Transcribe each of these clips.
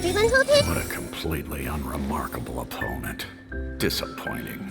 everyone halted? What a completely unremarkable opponent. Disappointing.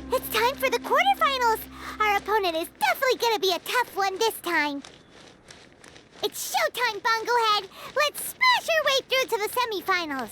It's time for the quarterfinals! Our opponent is definitely gonna be a tough one this time. It's showtime, Bunglehead! Let's smash our way through to the semifinals!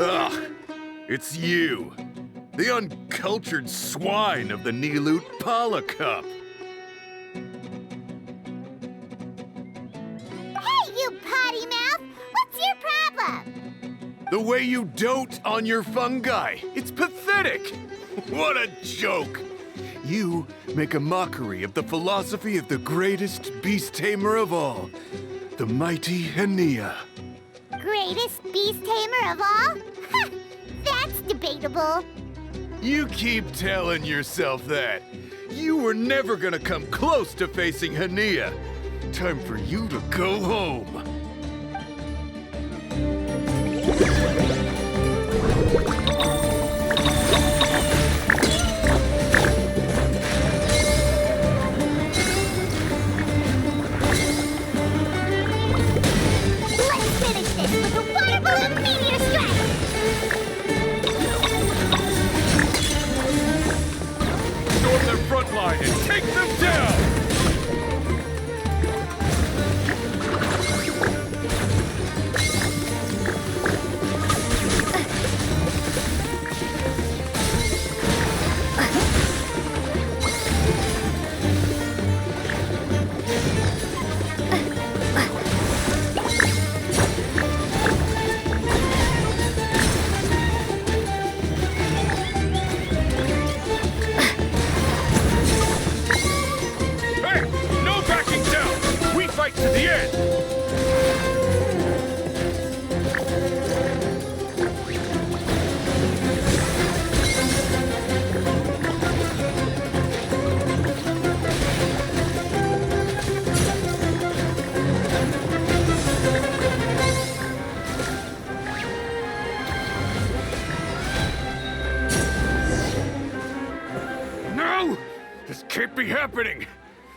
Ugh! It's you! The uncultured swine of the Niloot Pala Cup! Hey, you potty mouth! What's your problem? The way you dote on your fungi! It's pathetic! What a joke! You make a mockery of the philosophy of the greatest beast tamer of all, the mighty Ania. greatest beast tamer of all? Ha! That's debatable. You keep telling yourself that. You were never gonna come close to facing Hania. Time for you to go home. Let's finish this with a water balloon meteor strike! Storm their front line and take them down! To the end! No! This can't be happening!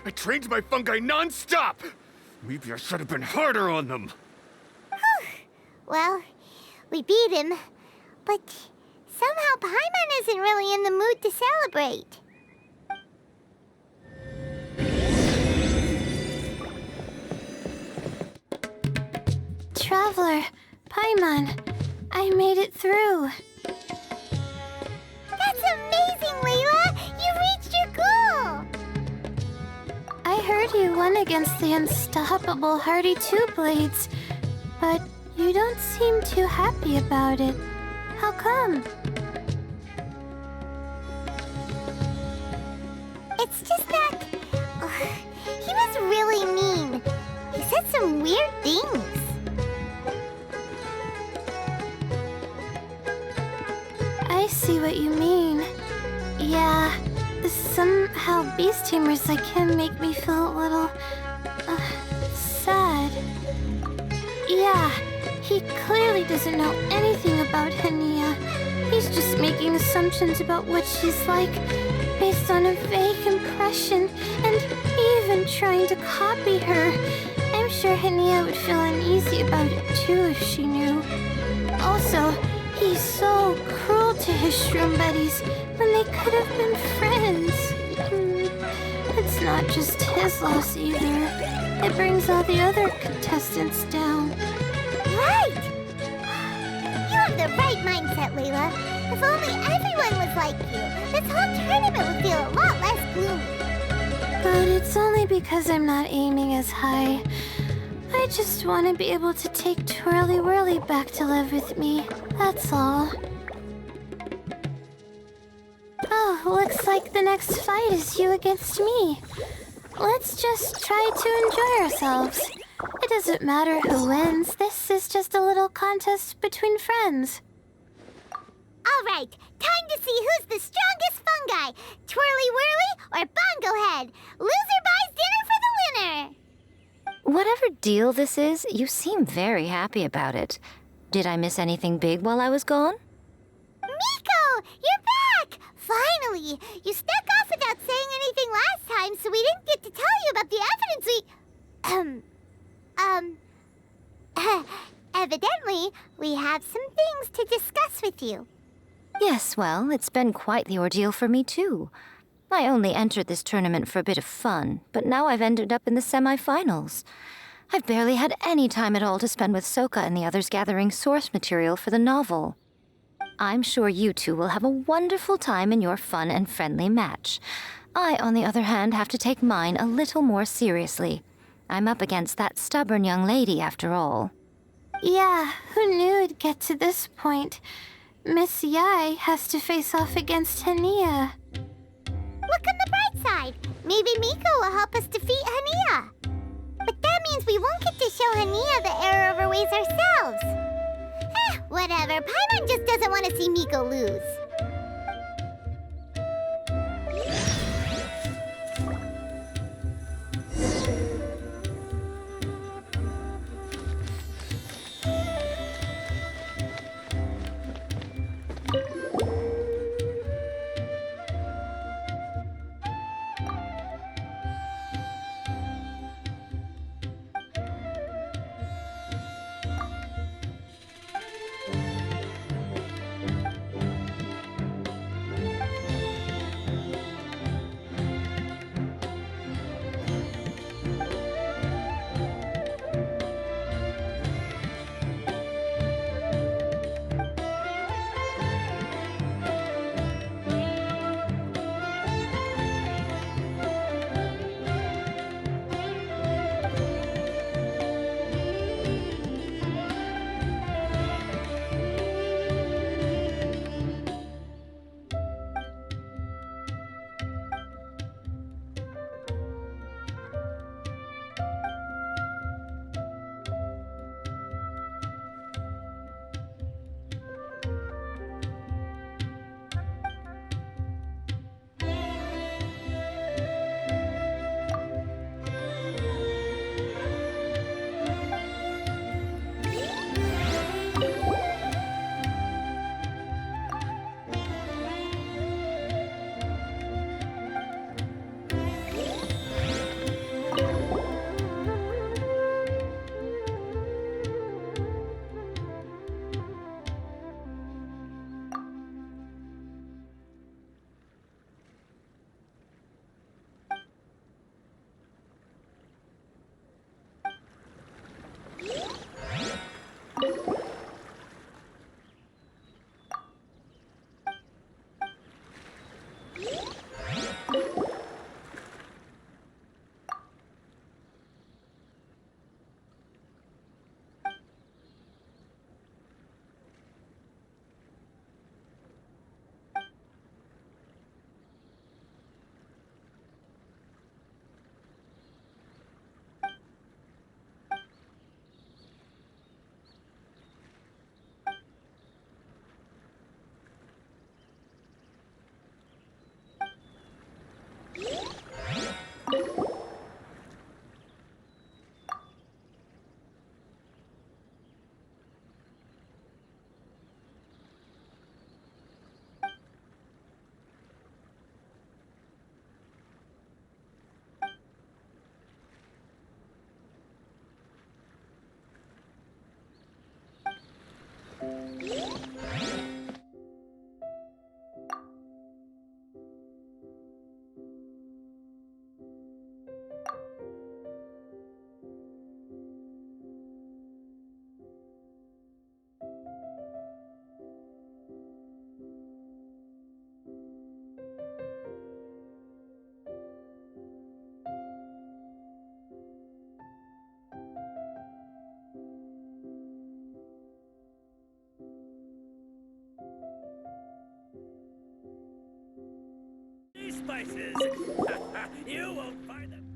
I trained my fungi non-stop! Maybe I should have been harder on them. Well, we beat him, but somehow Paimon isn't really in the mood to celebrate. Traveler, Paimon, I made it through. That's amazing, Layla! You reached your goal! I heard you won against the unstoppable Hardy Two-Blades, but you don't seem too happy about it. How come? It's just that... he was really mean. He said some weird things. I see what you mean. Yeah, somehow beast tamers like him make me feel a little... sad. Yeah, he clearly doesn't know anything about Hania. He's just making assumptions about what she's like based on a vague impression and even trying to copy her. I'm sure Hania would feel uneasy about it too if she knew. Also, he's so cruel to his shroom buddies when they could have been friends. It's not just his loss either. It brings all the other contestants down. Right! You have the right mindset, Layla. If only everyone was like you, this whole tournament would feel a lot less gloomy. But it's only because I'm not aiming as high. I just want to be able to take Twirly Whirly back to live with me. That's all. Oh, looks like the next fight is you against me. Let's just try to enjoy ourselves. It doesn't matter who wins. This is just a little contest between friends. All right, time to see who's the strongest fungi, Twirly Whirly or Bongo Head. Loser buys dinner for the winner. Whatever deal this is, you seem very happy about it. Did I miss anything big while I was gone? Miko, you're back! Finally! You snuck off without saying anything last time, so we didn't get to tell you about the evidence evidently, we have some things to discuss with you. Yes, well, it's been quite the ordeal for me too. I only entered this tournament for a bit of fun, but now I've ended up in the semi-finals. I've barely had any time at all to spend with Soka and the others gathering source material for the novel. I'm sure you two will have a wonderful time in your fun and friendly match. I, on the other hand, have to take mine a little more seriously. I'm up against that stubborn young lady, after all. Yeah, who knew it'd get to this point? Miss Yai has to face off against Hania. Look on the bright side. Maybe Miko will help us defeat Hania. But that means we won't get to show Hania the error of our ways ourselves. Whatever, Paimon just doesn't want to see Miko lose. Spices. You won't find them.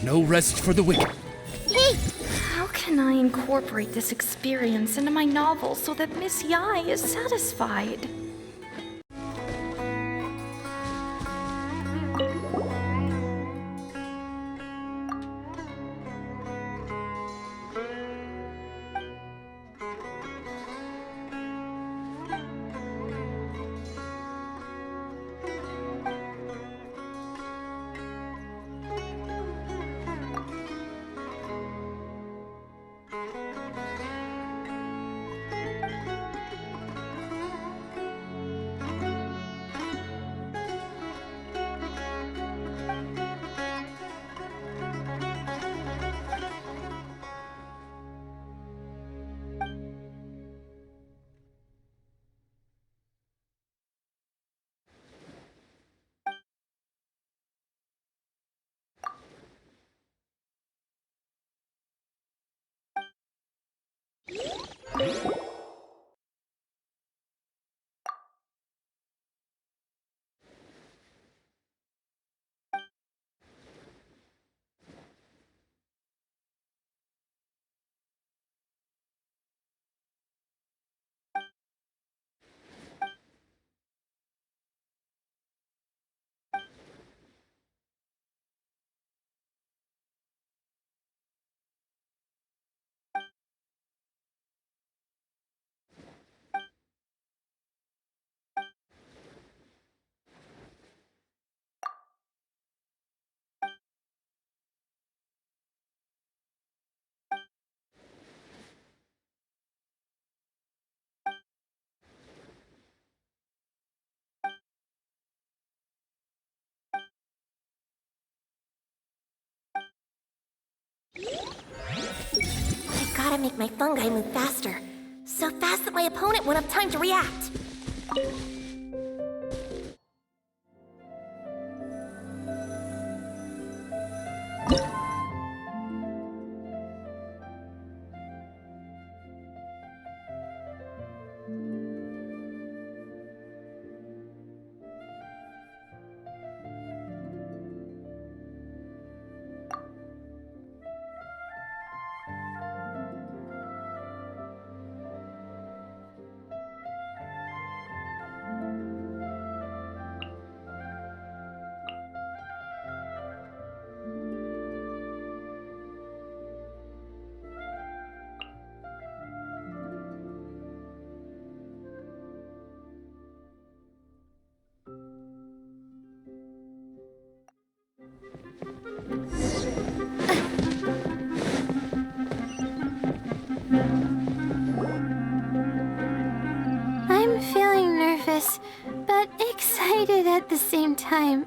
No rest for the wicked. Hey! How can I incorporate this experience into my novel so that Miss Yai is satisfied? I gotta make my fungi move faster. So fast that my opponent won't have time to react. I'm feeling nervous, but excited at the same time.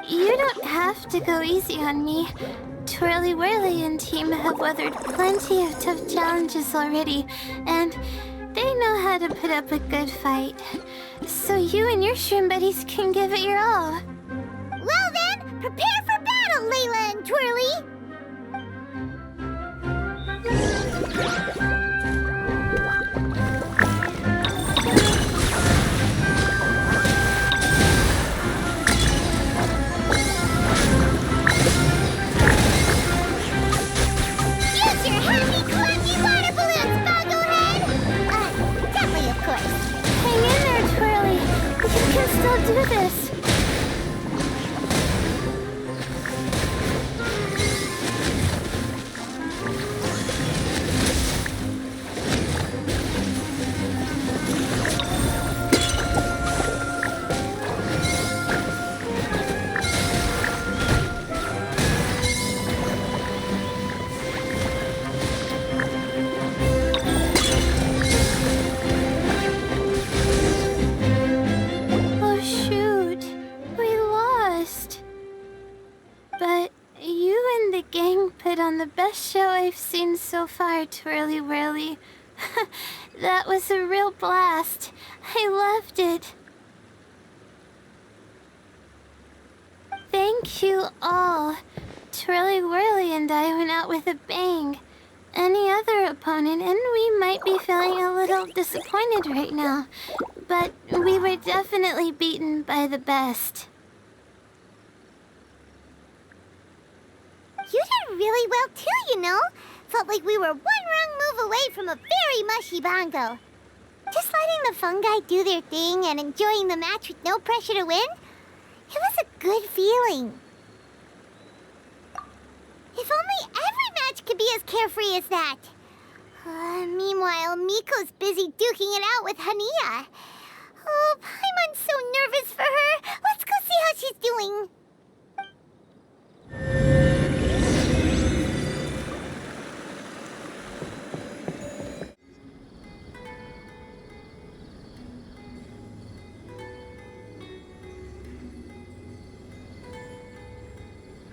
You don't have to go easy on me. Twirly Whirly and team have weathered plenty of tough challenges already, and they know how to put up a good fight. So you and your shroom buddies can give it your all. Well then, prepare for battle, Layla and Twirly! Use your happy, clunky water balloons, Bogglehead! Definitely, of course. Hang in there, Twirly. You can still do this. Oh shoot, we lost. But you and the gang put on the best show I've seen so far, Twirly Whirly. That was a real blast. I loved it. Thank you all. Twirly Whirly and I went out with a bang. Any other opponent, and we might be feeling a little disappointed right now. But we were definitely beaten by the best. You really well too, you know. Felt like we were one wrong move away from a very mushy bongo. Just letting the fungi do their thing and enjoying the match with no pressure to win, it was a good feeling. If only every match could be as carefree as that. Meanwhile, Miko's busy duking it out with Hania. Oh, Paimon's so nervous for her. Let's go see how she's doing.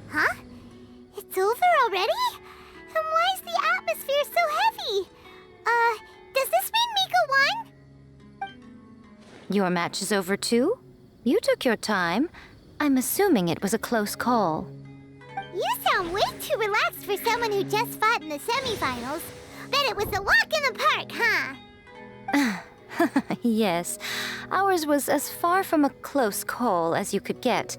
Huh? It's over already? And why is the atmosphere so heavy? Does this mean Miko won? Your match is over too? You took your time. I'm assuming it was a close call. You sound way too relaxed for someone who just fought in the semifinals. Bet it was a walk in the park, huh? Yes, ours was as far from a close call as you could get.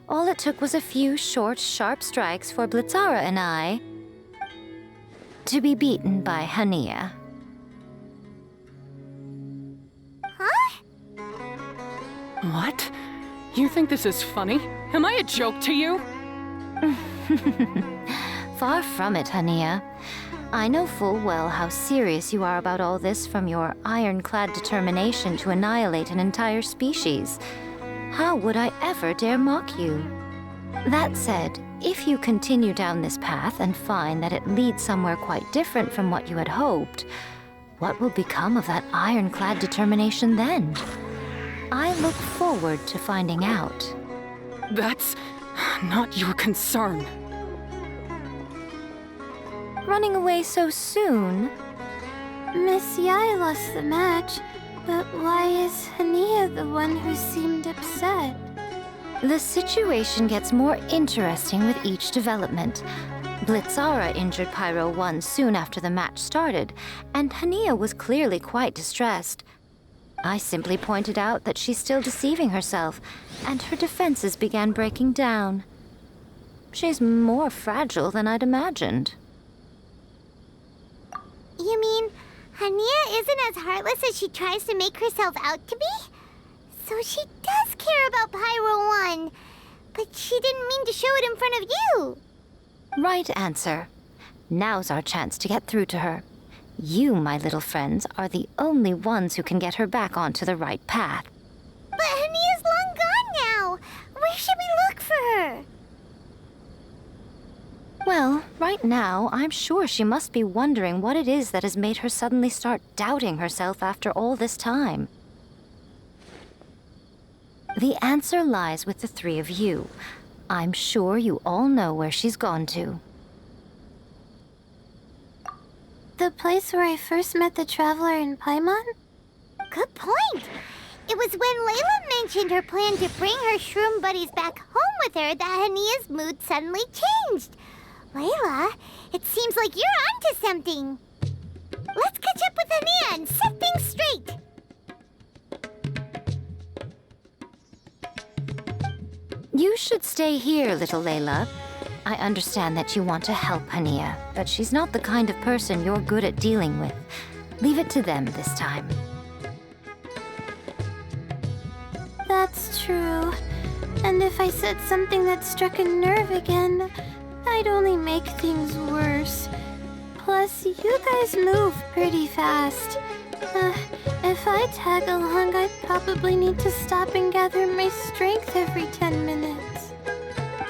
All it took was a few short, sharp strikes for Blitzara and I to be beaten by Hania. Huh? What? You think this is funny? Am I a joke to you? Far from it, Hania. I know full well how serious you are about all this from your ironclad determination to annihilate an entire species. How would I ever dare mock you? That said, if you continue down this path and find that it leads somewhere quite different from what you had hoped, what will become of that ironclad determination then? I look forward to finding out. That's not your concern. Running away so soon? Miss Yai lost the match, but why is Hania the one who seemed upset? The situation gets more interesting with each development. Blitzara injured Pyro 1 soon after the match started, and Hania was clearly quite distressed. I simply pointed out that she's still deceiving herself, and her defenses began breaking down. She's more fragile than I'd imagined. You mean Hania isn't as heartless as she tries to make herself out to be? So she does care about Pyro 1, but she didn't mean to show it in front of you. Right answer. Now's our chance to get through to her. You, my little friends, are the only ones who can get her back onto the right path. But Hania's long gone now. Where should we look for her? Well, right now, I'm sure she must be wondering what it is that has made her suddenly start doubting herself after all this time. The answer lies with the three of you. I'm sure you all know where she's gone to. The place where I first met the Traveler in Paimon? Good point. It was when Layla mentioned her plan to bring her shroom buddies back home with her that Hania's mood suddenly changed. Layla, it seems like you're onto something. Let's catch up with Hania and set things straight. You should stay here, little Layla. I understand that you want to help Hania, but she's not the kind of person you're good at dealing with. Leave it to them this time. That's true. And if I said something that struck a nerve again, I'd only make things worse. Plus, you guys move pretty fast. If I tag along, I'd probably need to stop and gather my strength every 10 minutes.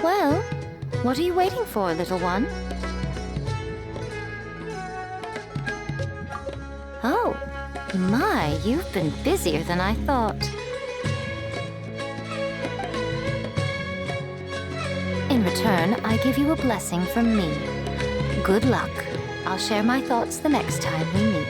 Well, what are you waiting for, little one? Oh, my, you've been busier than I thought. In return, I give you a blessing from me. Good luck. I'll share my thoughts the next time we meet.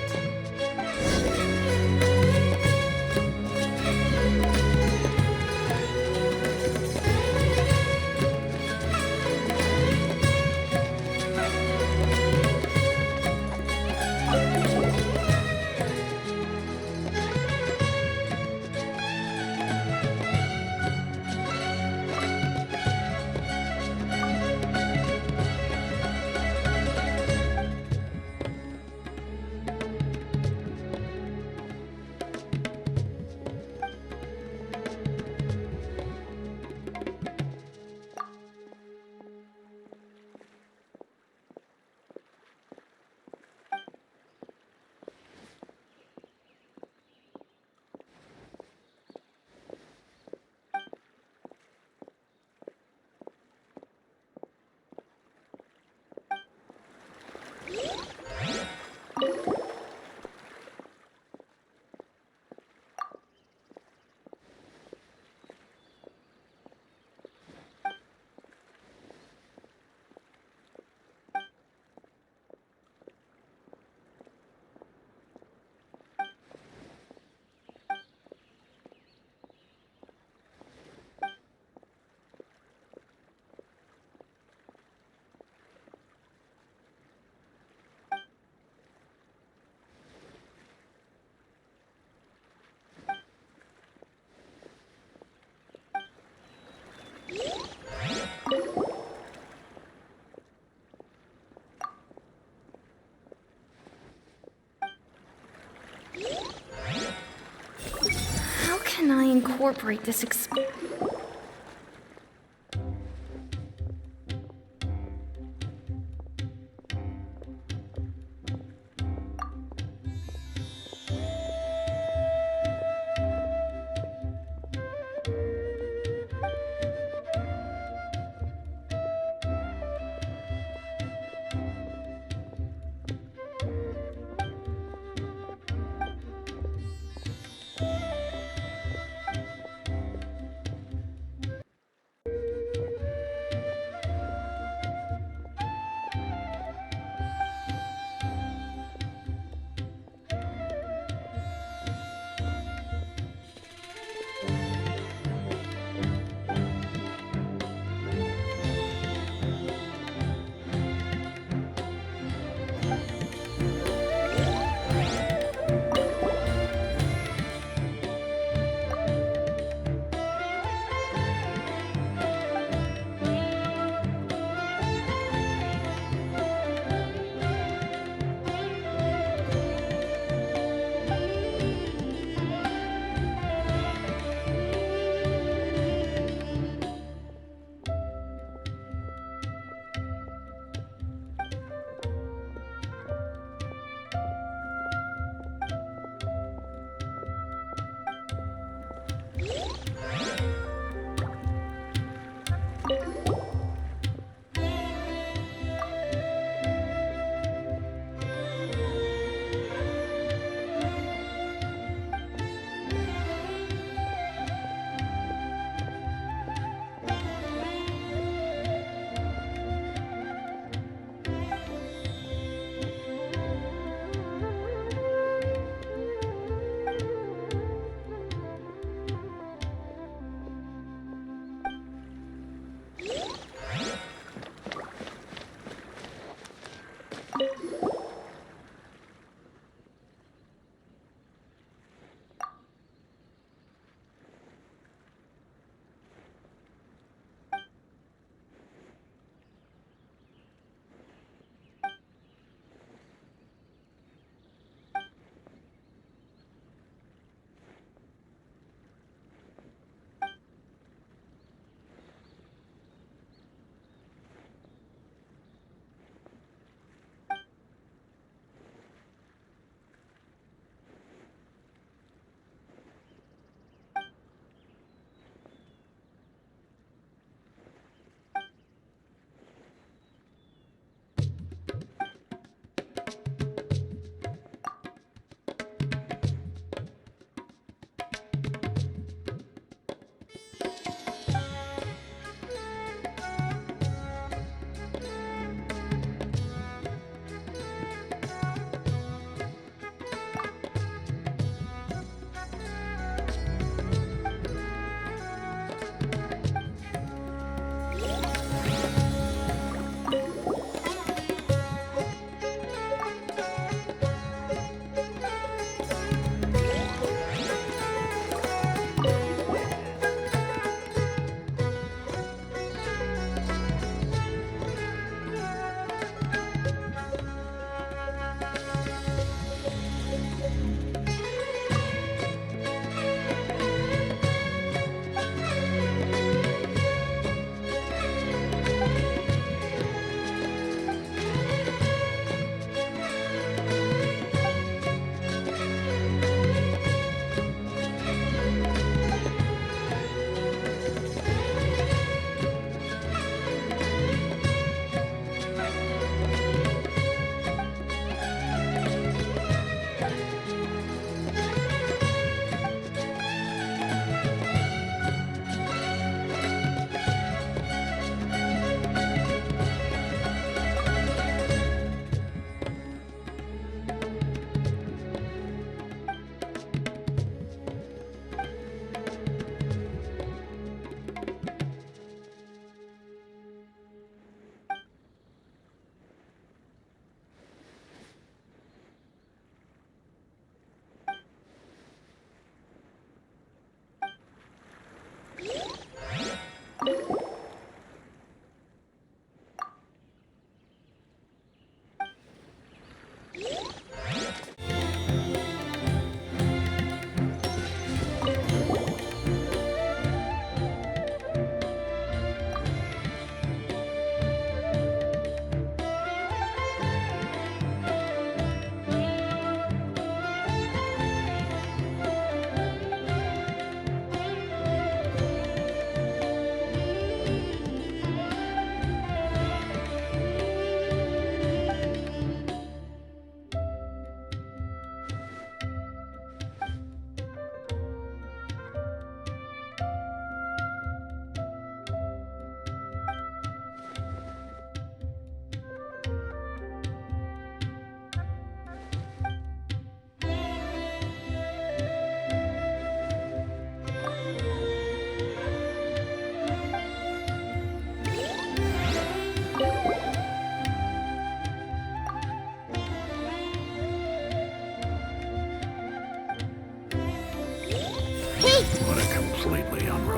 incorporate this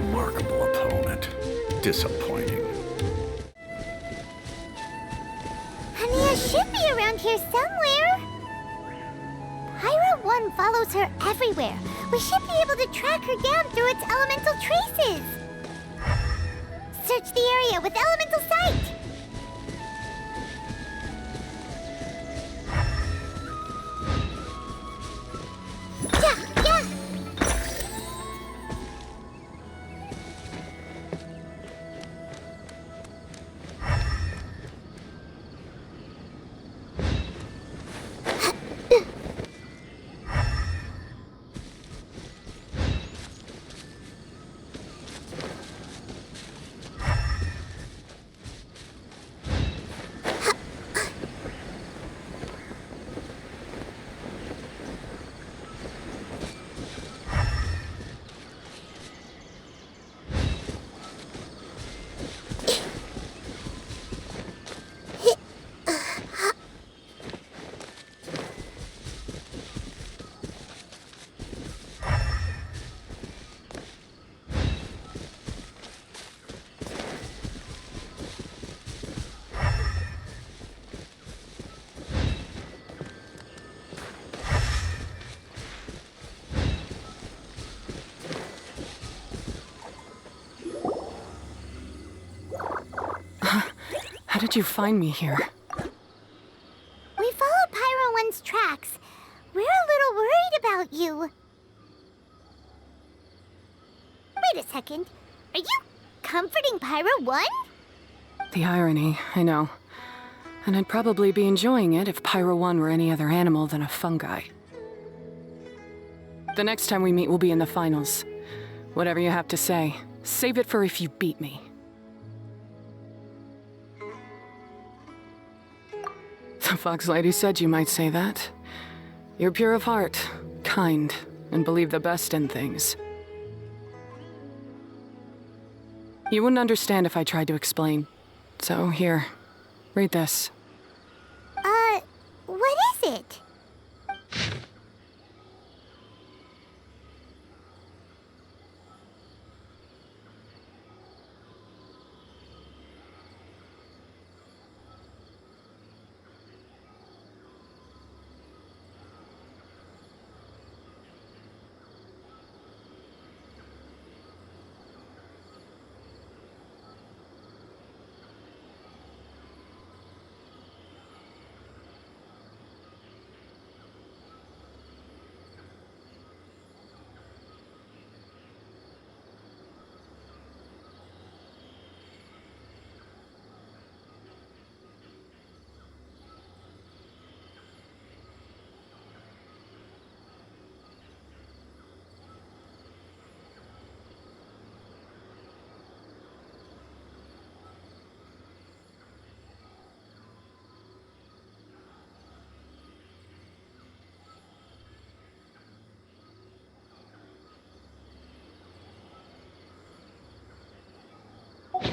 remarkable opponent. Disappointing. Hania should be around here somewhere. Pyra 1 follows her everywhere. We should be able to track her down through its elemental traces. Search the area with elemental sight. Yeah. How did you find me here? We followed Pyro 1's tracks. We're a little worried about you. Wait a second. Are you comforting Pyro 1? The irony, I know. And I'd probably be enjoying it if Pyro 1 were any other animal than a fungi. The next time we meet will be in the finals. Whatever you have to say, save it for if you beat me. The Fox Lady said you might say that. You're pure of heart, kind, and believe the best in things. You wouldn't understand if I tried to explain. So here, read this. What is it?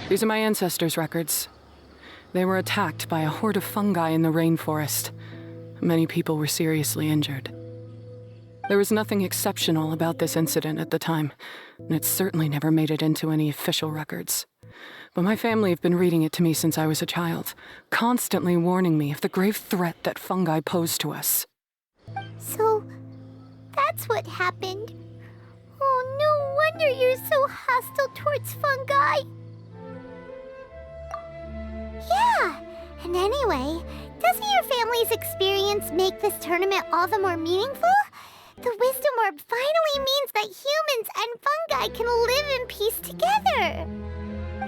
These are my ancestors' records. They were attacked by a horde of fungi in the rainforest. Many people were seriously injured. There was nothing exceptional about this incident at the time, and it certainly never made it into any official records. But my family have been reading it to me since I was a child, constantly warning me of the grave threat that fungi pose to us. So, that's what happened. Oh, no wonder you're so hostile towards fungi. Yeah, and anyway, doesn't your family's experience make this tournament all the more meaningful? The Wisdom Orb finally means that humans and fungi can live in peace together.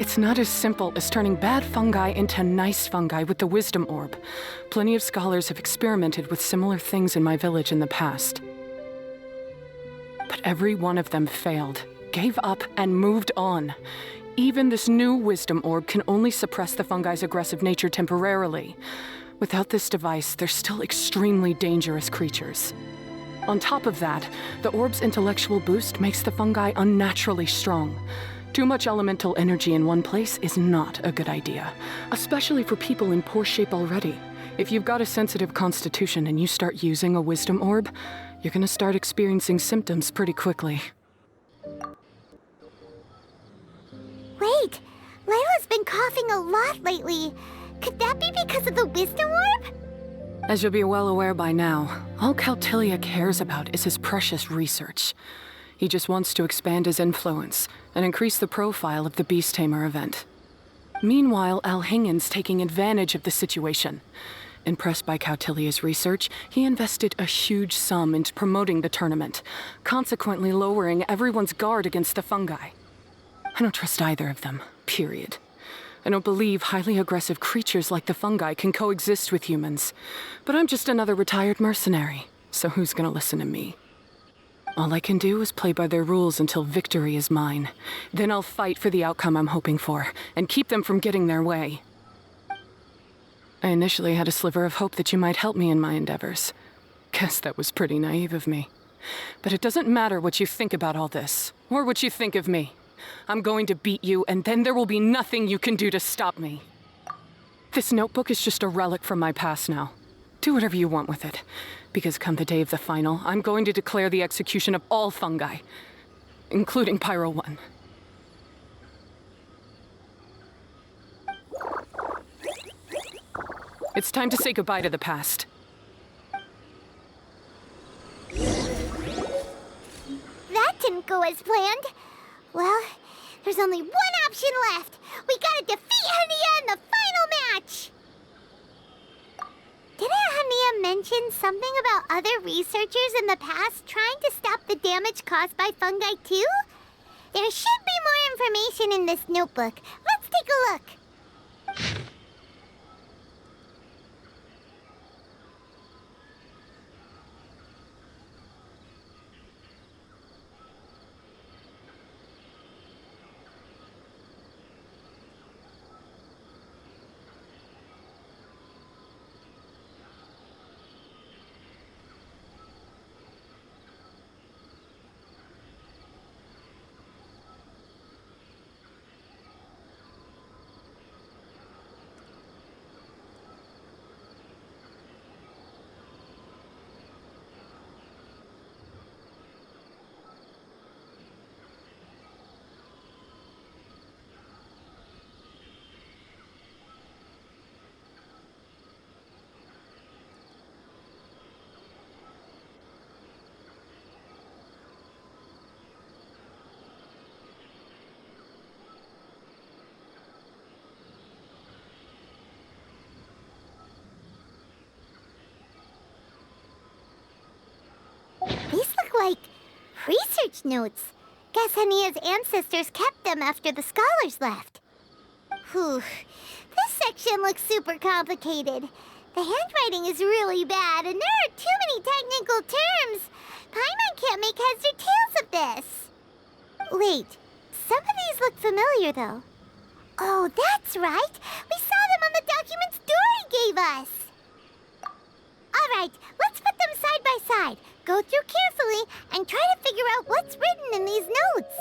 It's not as simple as turning bad fungi into nice fungi with the Wisdom Orb. Plenty of scholars have experimented with similar things in my village in the past. But every one of them failed, gave up, and moved on. Even this new Wisdom Orb can only suppress the fungi's aggressive nature temporarily. Without this device, they're still extremely dangerous creatures. On top of that, the orb's intellectual boost makes the fungi unnaturally strong. Too much elemental energy in one place is not a good idea, especially for people in poor shape already. If you've got a sensitive constitution and you start using a Wisdom Orb, you're gonna start experiencing symptoms pretty quickly. Wait, Layla's been coughing a lot lately. Could that be because of the wisdom orb? As you'll be well aware by now, all Caltilia cares about is his precious research. He just wants to expand his influence and increase the profile of the Beast Tamer event. Meanwhile, Alhingen's taking advantage of the situation. Impressed by Cautilia's research, he invested a huge sum into promoting the tournament, consequently lowering everyone's guard against the fungi. I don't trust either of them, period. I don't believe highly aggressive creatures like the fungi can coexist with humans. But I'm just another retired mercenary, so who's gonna listen to me? All I can do is play by their rules until victory is mine. Then I'll fight for the outcome I'm hoping for, and keep them from getting their way. I initially had a sliver of hope that you might help me in my endeavors. Guess that was pretty naive of me. But it doesn't matter what you think about all this, or what you think of me. I'm going to beat you, and then there will be nothing you can do to stop me. This notebook is just a relic from my past now. Do whatever you want with it, because come the day of the final, I'm going to declare the execution of all fungi, including Pyro 1. It's time to say goodbye to the past. That didn't go as planned. Well, there's only one option left. We gotta defeat Hania in the final match! Didn't Hania mention something about other researchers in the past trying to stop the damage caused by fungi too? There should be more information in this notebook. Let's take a look. These look like research notes. Guess Hania's ancestors kept them after the scholars left. Whew. This section looks super complicated. The handwriting is really bad, and there are too many technical terms. Paimon can't make heads or tails of this. Wait, some of these look familiar, though. Oh, that's right. We saw them on the documents Dory gave us. All right, let's put them side by side. Go through carefully and try to figure out what's written in these notes.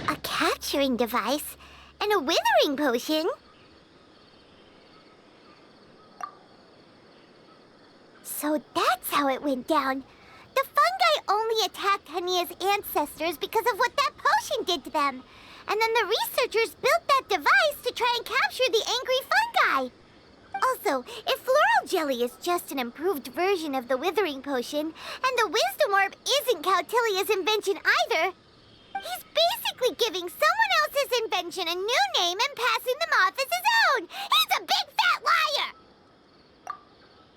A capturing device and a withering potion? So that's how it went down. The fungi only attacked Hania's ancestors because of what that potion did to them. And then the researchers built that device to try and capture the angry fungi. Also, if floral jelly is just an improved version of the withering potion, and the wisdom orb isn't Cautilia's invention either, he's basically giving someone else's invention a new name and passing them off as his own! He's a big fat liar!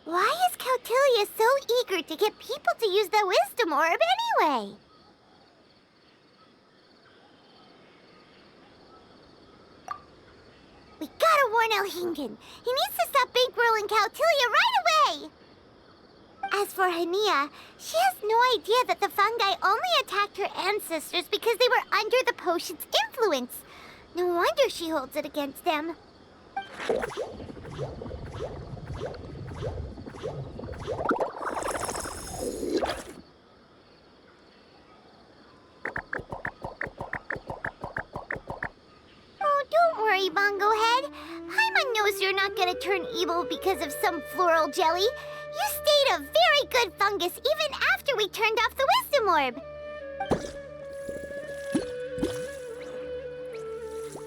Why is Cautilia so eager to get people to use the wisdom orb anyway? warn Elhingen. He needs to stop bankrolling Kautilya right away! As for Hania, she has no idea that the fungi only attacked her ancestors because they were under the potion's influence. No wonder she holds it against them. Oh, don't worry, Bongo Head. Paimon knows you're not gonna turn evil because of some floral jelly. You stayed a very good fungus even after we turned off the wisdom orb.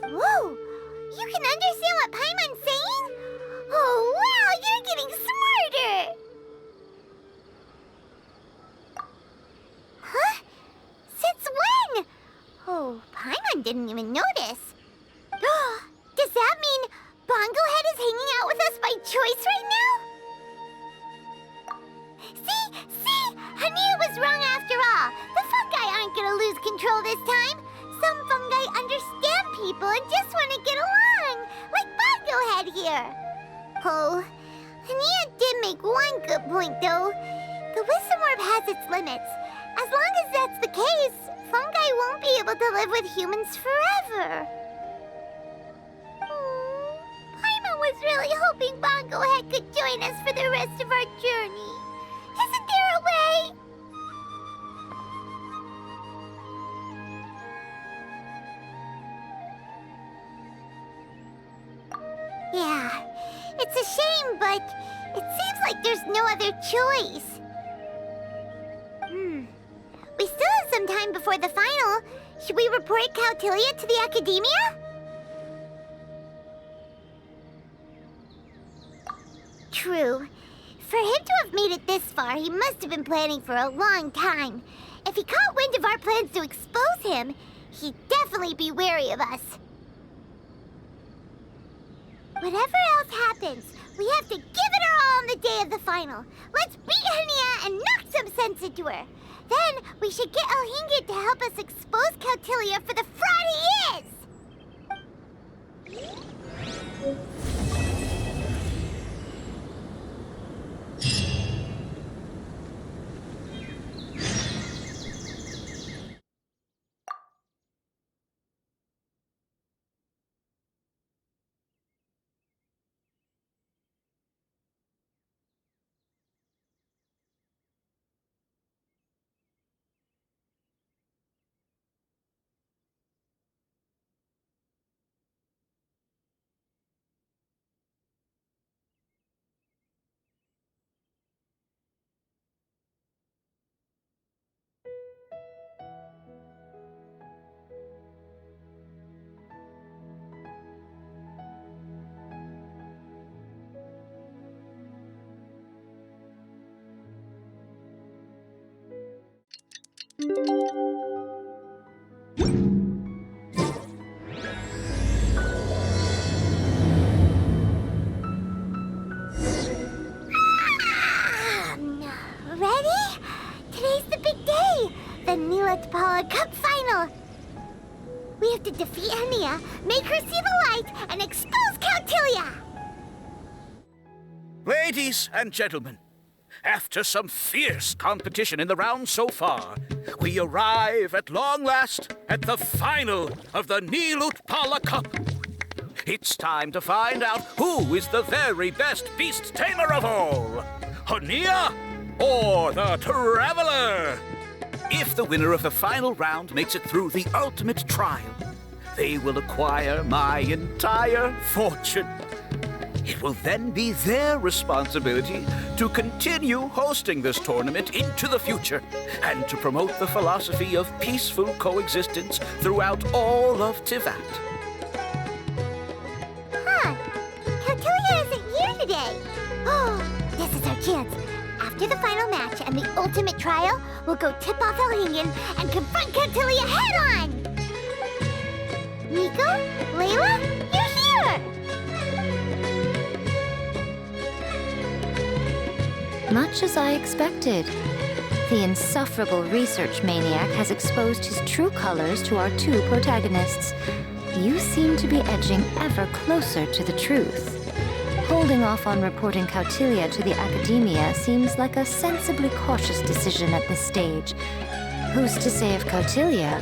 Whoa! You can understand what Paimon's saying? Oh, wow! You're getting smarter! Huh? Since when? Oh, Paimon didn't even notice. Does that mean Bongo Head is hanging out with us by choice right now? See? Hania was wrong after all. The fungi aren't gonna lose control this time. Some fungi understand people and just want to get along, like Bongo Head here. Oh, Hania did make one good point, though. The wisdom orb has its limits. As long as that's the case, fungi won't be able to live with humans forever. Paimon was really hoping Bongo Head could join us for the rest of our journey. Isn't there a way? Yeah, it's a shame, but it seems like there's no other choice. We still have some time before the final. Should we report Kautilya to the academia? True. For him to have made it this far, he must have been planning for a long time. If he caught wind of our plans to expose him, he'd definitely be wary of us. Whatever else happens, we have to give it our all on the day of the final. Let's beat Hania and knock some sense into her. Then we should get Elhingen to help us expose Kautilya for the fraud he is! Ready? Today's the big day! The Nilat Pala Cup Final! We have to defeat Hania, make her see the light, and expose Kautilya! Ladies and gentlemen, after some fierce competition in the round so far, we arrive at long last at the final of the Nilut Pala Cup. It's time to find out who is the very best beast tamer of all, Hania or the Traveler. If the winner of the final round makes it through the ultimate trial, they will acquire my entire fortune. It will then be their responsibility to continue hosting this tournament into the future and to promote the philosophy of peaceful coexistence throughout all of Tivat. Huh. Kautilya isn't here today. Oh, this is our chance. After the final match and the ultimate trial, we'll go tip off Elhingen and confront Kautilya head-on! Nico? Layla? You're here! Much as I expected. The insufferable research maniac has exposed his true colors to our two protagonists. you seem to be edging ever closer to the truth. Holding off on reporting Kautilya to the Academia seems like a sensibly cautious decision at this stage. Who's to say if Kautilya,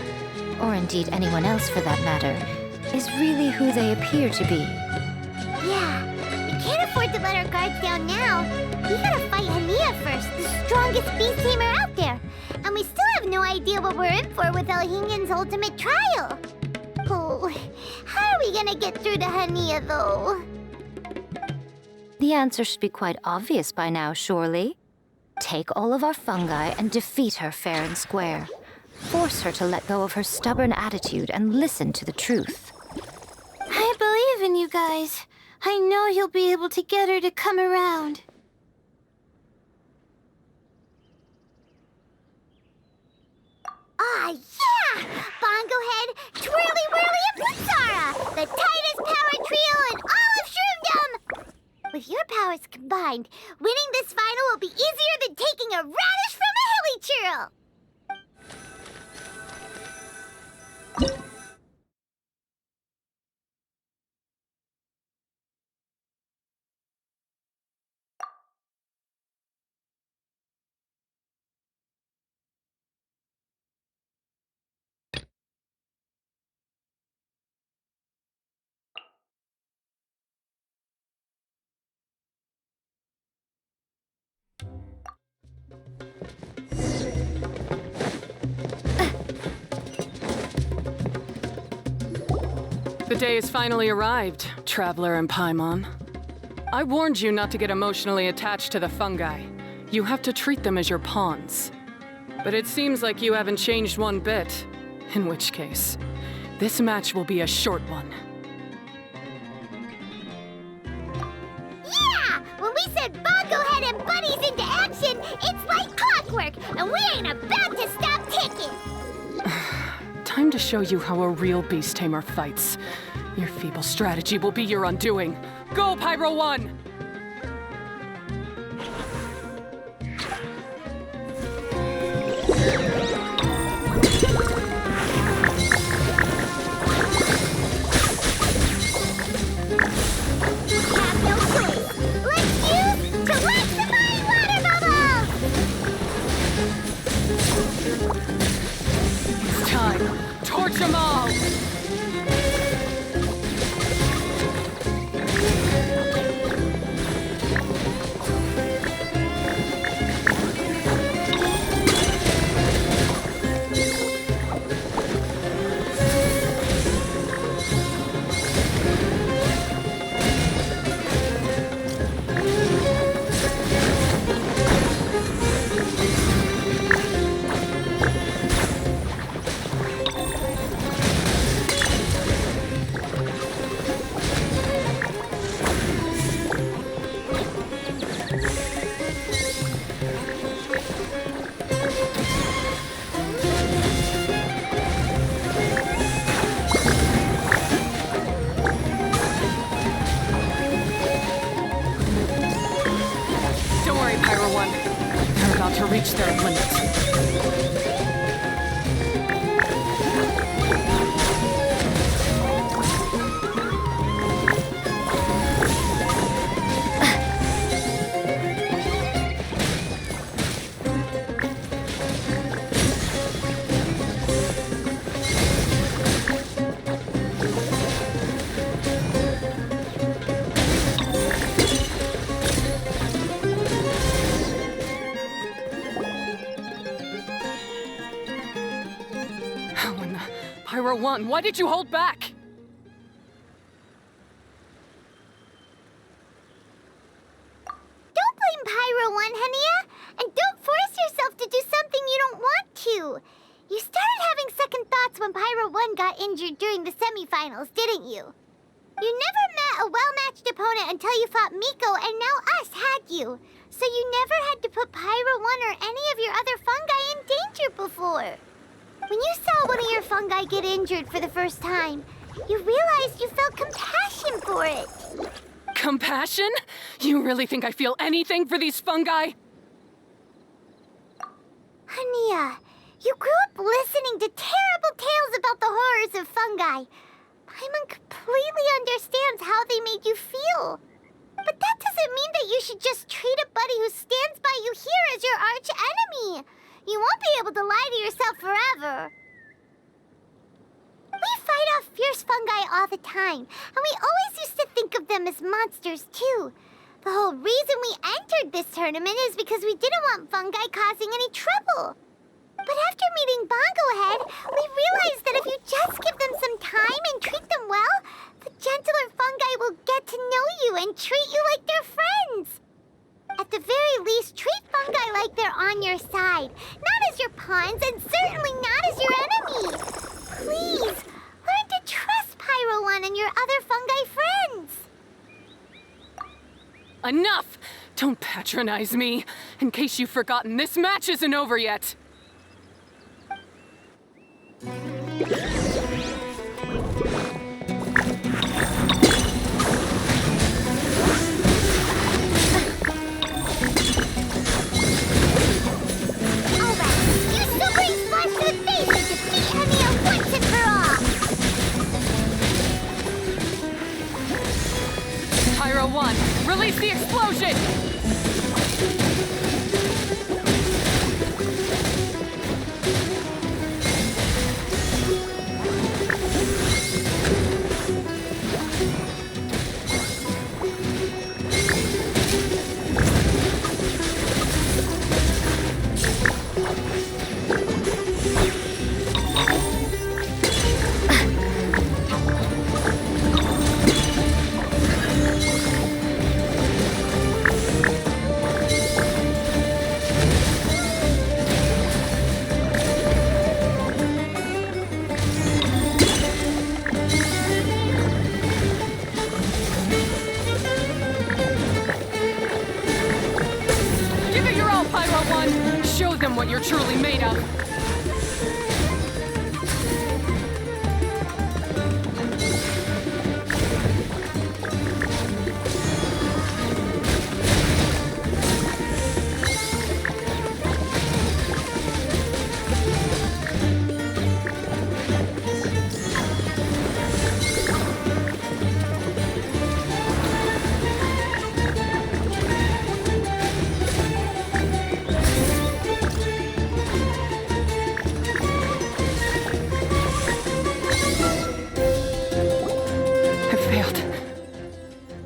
or indeed anyone else for that matter, is really who they appear to be? Yeah, we can't afford to let our guards down now. We gotta fight Hania first, the strongest beast tamer out there. And we still have no idea what we're in for with Elhingen's ultimate trial. Oh, how are we gonna get through to Hania, though? The answer should be quite obvious by now, surely. Take all of our fungi and defeat her fair and square. Force her to let go of her stubborn attitude and listen to the truth. I believe in you guys. I know you'll be able to get her to come around. Ah, yeah! Bongo Head, Twirly Whirly, and Pizarra! The tightest power trio in all of Shroomdom! With your powers combined, winning this final will be easier than taking a radish from a hilly churl! The day has finally arrived, Traveler and Paimon. I warned you not to get emotionally attached to the fungi. You have to treat them as your pawns. But it seems like you haven't changed one bit. In which case, this match will be a short one. Yeah! When we send Bongo Head and Buddies into action, it's like clockwork, and we ain't about to stop ticking! Time to show you how a real beast tamer fights. Your feeble strategy will be your undoing. Go, Pyro 1! Have no choice! Let's use to wax the mine water bubbles! It's time. Torch them all! To reach their limit. Pyro 1, why did you hold back? Don't blame Pyro 1, Hania! And don't force yourself to do something you don't want to! You started having second thoughts when Pyro 1 got injured during the semifinals, didn't you? You never met a well-matched opponent until you fought Miko, and now us, had you? So you never had to put Pyro 1 or any of your other fungi in danger before. When you saw one of your fungi get injured for the first time, you realized you felt compassion for it. Compassion? You really think I feel anything for these fungi? Hania, you grew up listening to terrible tales about the horrors of fungi. Paimon completely understands how they made you feel. But that doesn't mean that you should just treat a buddy who stands by you here as your arch enemy. You won't be able to lie to yourself forever. We fight off fierce fungi all the time, and we always used to think of them as monsters too. The whole reason we entered this tournament is because we didn't want fungi causing any trouble. But after meeting Bongo Head, we realized that if you just give them some time and treat them well, the gentler fungi will get to know you and treat you like their friends. At the very least, treat fungi like they're on your side, not as your pawns and certainly not as your enemy. Please, learn to trust Pyro One and your other fungi friends. Enough! Don't patronize me. In case you've forgotten, this match isn't over yet. Pyro 1, release the explosion! What you're truly made of.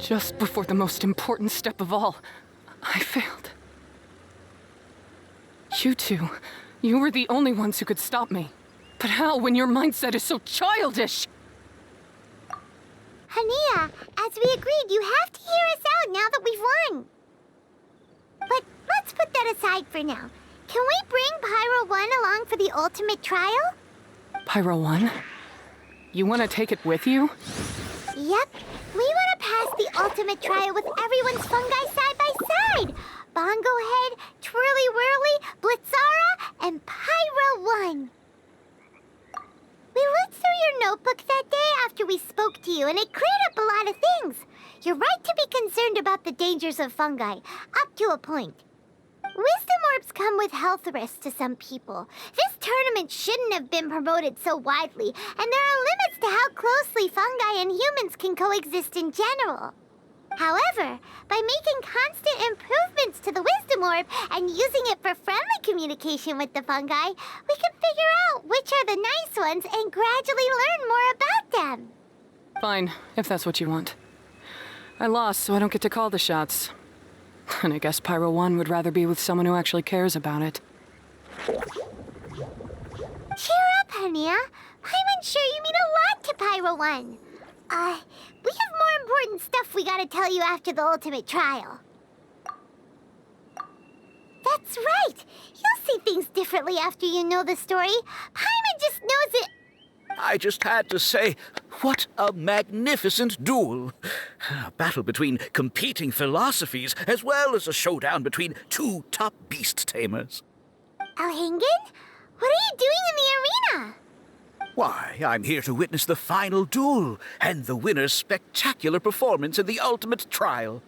Just before the most important step of all, I failed. You two, you were the only ones who could stop me. But how when your mindset is so childish? Hania, as we agreed, you have to hear us out now that we've won. But let's put that aside for now. Can we bring Pyro 1 along for the ultimate trial? Pyro 1? You want to take it with you? Yep. We want to pass the ultimate trial with everyone's fungi side by side. Bongo Head, Twirly Whirly, Blitzara, and Pyro 1. We looked through your notebook that day after we spoke to you, and it cleared up a lot of things. You're right to be concerned about the dangers of fungi, up to a point. Wisdom orbs come with health risks to some people. This tournament shouldn't have been promoted so widely, and there are limits to how closely fungi and humans can coexist in general. However, by making constant improvements to the Wisdom Orb and using it for friendly communication with the fungi, we can figure out which are the nice ones and gradually learn more about them. Fine, if that's what you want. I lost, so I don't get to call the shots. And I guess Pyro 1 would rather be with someone who actually cares about it. Cheer up, Hania. I'm sure you mean a lot to Pyro 1. We have more important stuff we gotta tell you after the ultimate trial. That's right. You'll see things differently after you know the story. Paimon just knows it. I just had to say, what a magnificent duel. A battle between competing philosophies, as well as a showdown between two top beast tamers. Alhingen? What are you doing in the arena? Why, I'm here to witness the final duel and the winner's spectacular performance in the ultimate trial.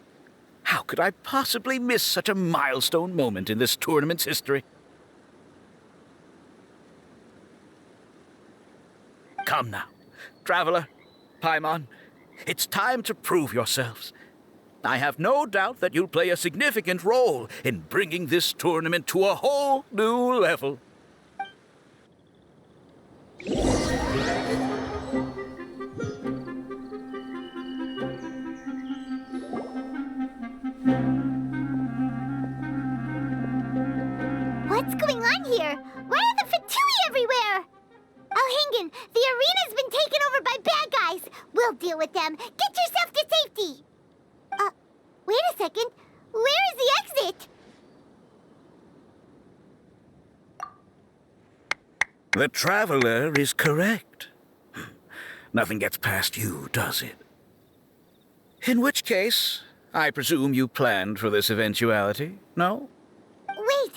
How could I possibly miss such a milestone moment in this tournament's history? Come now, Traveler, Paimon. It's time to prove yourselves. I have no doubt that you'll play a significant role in bringing this tournament to a whole new level. What's going on here? Why are the Fatui everywhere? Alkimena, the arena's been taken over by bad guys. We'll deal with them. Get yourself to safety. Wait a second. Where is the exit? The Traveler is correct. Nothing gets past you, does it? In which case, I presume you planned for this eventuality, no? Wait,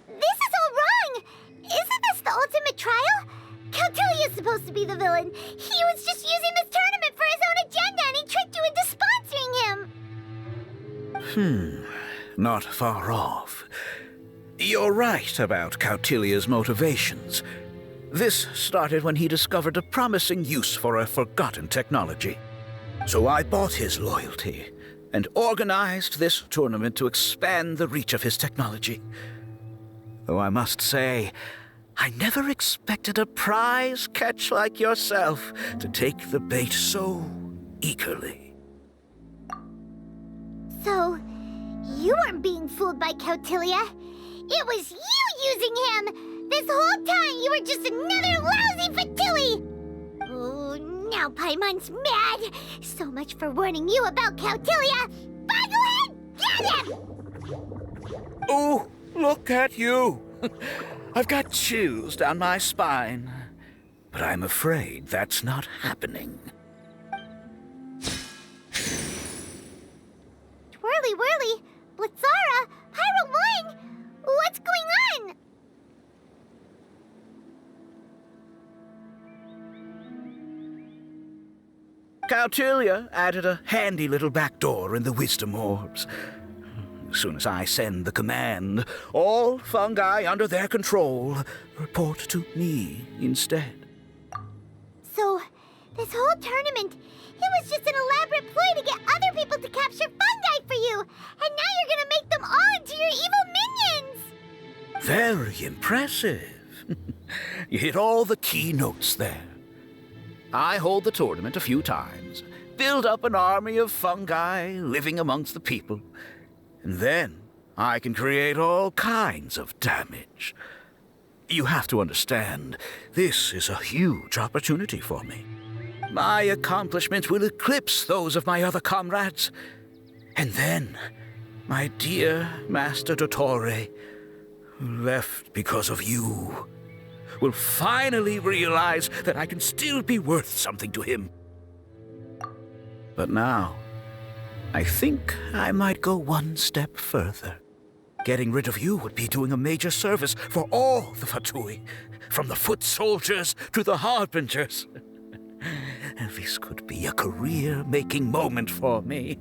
this is all wrong. Isn't this the ultimate trial? Cautilia's supposed to be the villain. He was just using this tournament for his own agenda, and he tricked you into sponsoring him. Not far off. You're right about Cautilia's motivations. This started when he discovered a promising use for a forgotten technology. So I bought his loyalty and organized this tournament to expand the reach of his technology. Though I must say, I never expected a prize catch like yourself to take the bait so eagerly. So, you weren't being fooled by Cautilia. It was you using him! This whole time you were just another lousy Fatui! Oh, now Paimon's mad! So much for warning you about Cautilia! Boglehead, get him! Oh, look at you! I've got chills down my spine. But I'm afraid that's not happening. Twirly whirly, Blitzara, Pyro Wine! What's going on? Cautilia added a handy little back door in the wisdom orbs. As soon as I send the command, all fungi under their control report to me instead. So, this whole tournament, it was just an elaborate ploy to get other people to capture fungi for you! And now you're gonna make them all into your evil minions! Very impressive. You hit all the key notes there. I hold the tournament a few times, build up an army of fungi living amongst the people, and then I can create all kinds of damage. You have to understand, this is a huge opportunity for me. My accomplishments will eclipse those of my other comrades. And then, my dear Master Dottore, who left because of you, will finally realize that I can still be worth something to him. But now, I think I might go one step further. Getting rid of you would be doing a major service for all the Fatui, from the foot soldiers to the harbingers. This could be a career-making moment for me.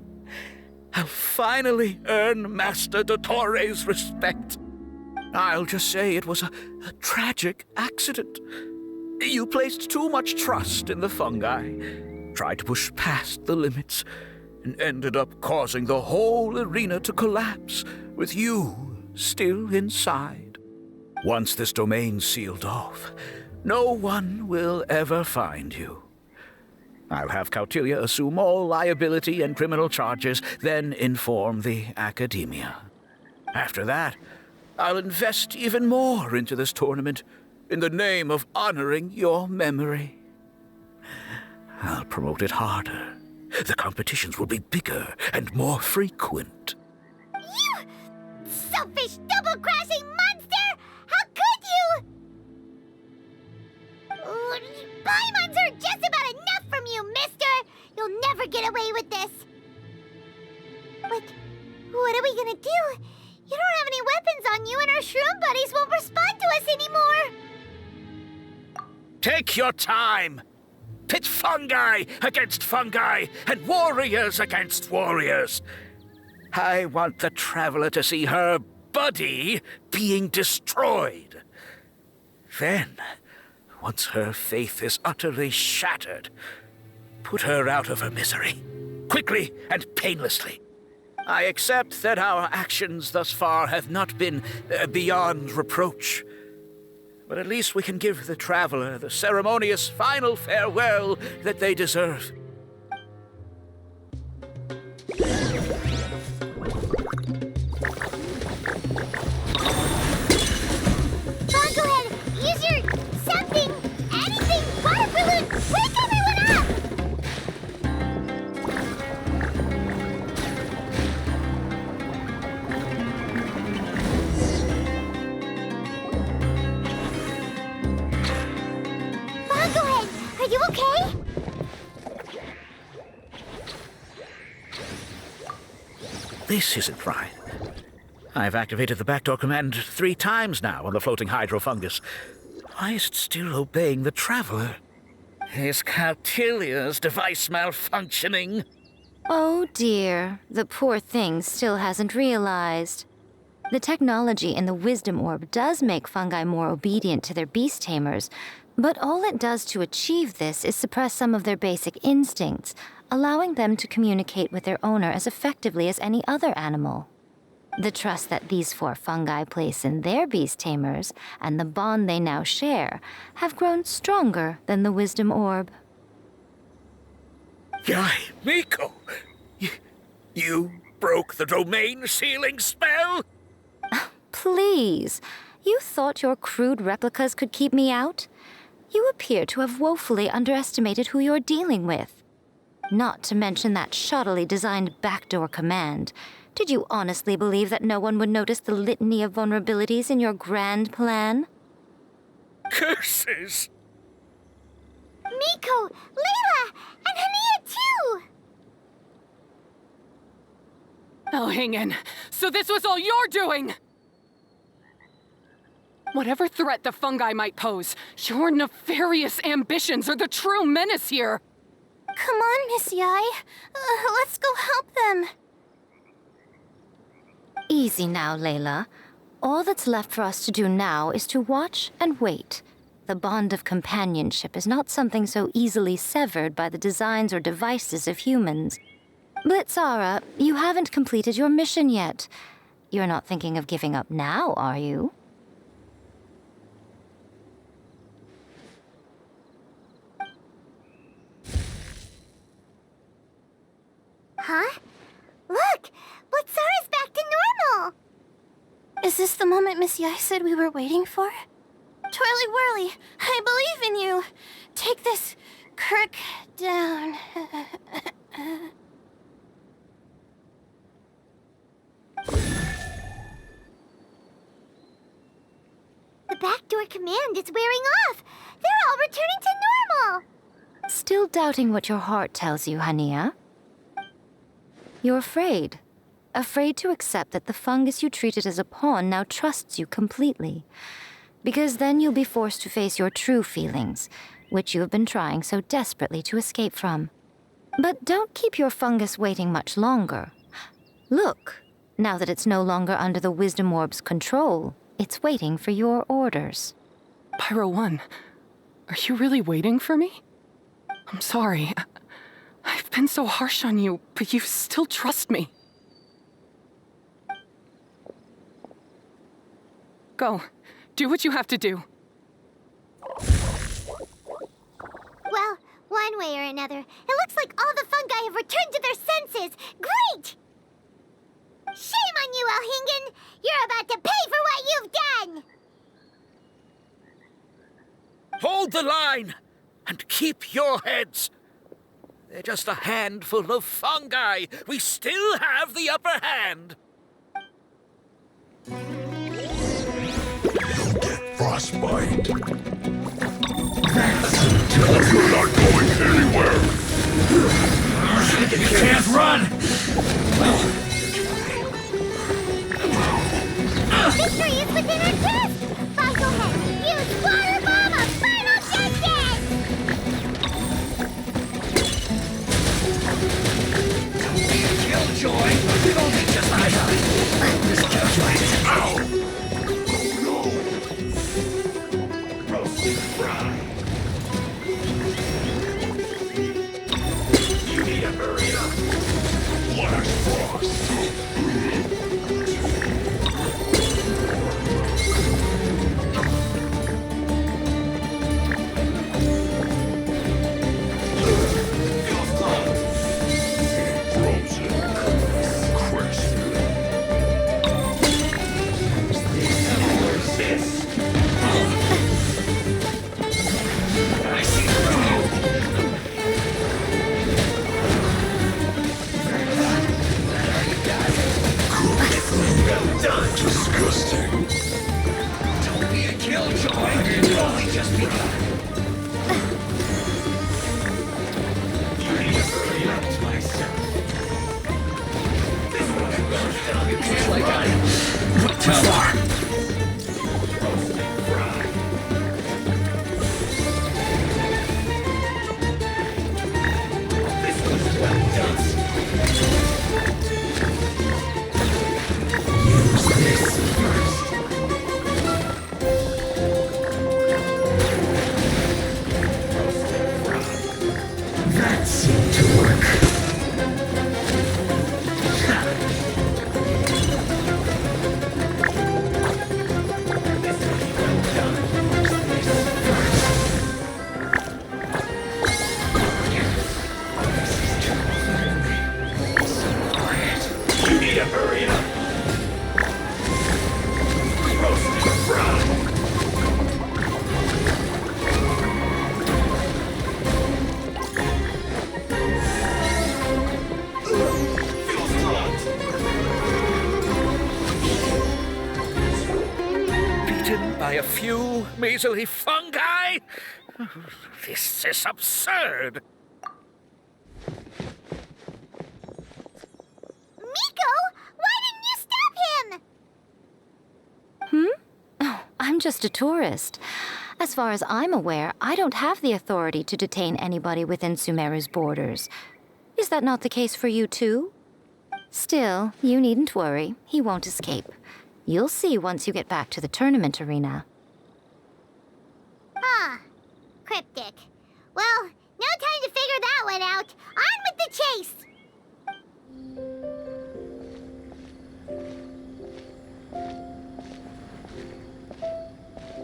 I'll finally earn Master Dottore's respect. I'll just say it was a tragic accident. You placed too much trust in the fungi, tried to push past the limits, and ended up causing the whole arena to collapse, with you still inside. Once this domain's sealed off, no one will ever find you. I'll have Cautilia assume all liability and criminal charges, then inform the Academia. After that, I'll invest even more into this tournament in the name of honoring your memory. I'll promote it harder. The competitions will be bigger and more frequent. You selfish, double-crashing monster! How could you? Paimon's heard just about enough from you, mister! You'll never get away with this! But what are we gonna do? You don't have any weapons on you, and our shroom buddies won't respond to us anymore! Take your time! Pit fungi against fungi, and warriors against warriors. I want the Traveler to see her buddy being destroyed. Then, once her faith is utterly shattered, put her out of her misery, quickly and painlessly. I accept that our actions thus far have not been beyond reproach. But at least we can give the traveler the ceremonious final farewell that they deserve. Bonglehead, use your something, anything, water balloon, wake everyone up! Bonglehead, are you okay? This isn't right. I've activated the backdoor command 3 times now on the floating hydrofungus. Why is it still obeying the traveler? Is Cautilia's device malfunctioning? Oh dear, the poor thing still hasn't realized. The technology in the wisdom orb does make fungi more obedient to their beast tamers, but all it does to achieve this is suppress some of their basic instincts, allowing them to communicate with their owner as effectively as any other animal. The trust that these 4 fungi place in their beast tamers and the bond they now share have grown stronger than the wisdom orb. Yai, Miko! You broke the domain sealing spell? Please, you thought your crude replicas could keep me out? You appear to have woefully underestimated who you're dealing with. Not to mention that shoddily designed backdoor command. Did you honestly believe that no one would notice the litany of vulnerabilities in your grand plan? Curses! Miko, Layla, and Hania too! Oh, hang in. So this was all you're doing! Whatever threat the fungi might pose, your nefarious ambitions are the true menace here! Come on, Miss Yai. Let's go help them. Easy now, Layla. All that's left for us to do now is to watch and wait. The bond of companionship is not something so easily severed by the designs or devices of humans. Blitzara, you haven't completed your mission yet. You're not thinking of giving up now, are you? Huh? Look! Blitzara's back to normal! Is this the moment Miss Yai said we were waiting for? Twirly Whirly, I believe in you. Take this crook down. The backdoor command is wearing off! They're all returning to normal! Still doubting what your heart tells you, Hania? You're afraid. Afraid to accept that the fungus you treated as a pawn now trusts you completely. Because then you'll be forced to face your true feelings, which you have been trying so desperately to escape from. But don't keep your fungus waiting much longer. Look, now that it's no longer under the Wisdom Orb's control, it's waiting for your orders. Pyro 1, are you really waiting for me? I'm sorry. I've been so harsh on you, but you still trust me. Go. Do what you have to do. Well, one way or another, it looks like all the fungi have returned to their senses! Great! Shame on you, Elhingen! You're about to pay for what you've done! Hold the line! And keep your heads! They're just a handful of fungi! We still have the upper hand! You'll get frostbite. You're not going anywhere! You can't run! Victory is within our grasp! Bonglehead, use Water Bomb of Final Justice! Killjoy! Don't be just like us! This Killjoy is out! monster. Don't be a killjoy. It's only just begun. You need to hurry up to myself. This looks like I went too far. This was well done. Use this first. That seemed to work. This was well done. Use this first. This is too lonely. So quiet. You need to hurry up. Roasted frog. Feels hot. Beaten by a few measly fungi? This is absurd. Miko, why didn't you stop him? I'm just a tourist. As far as I'm aware, I don't have the authority to detain anybody within Sumeru's borders. Is that not the case for you too? Still, you needn't worry. He won't escape. You'll see once you get back to the tournament arena. Huh. Cryptic. Well, no time to figure that one out. On with the chase!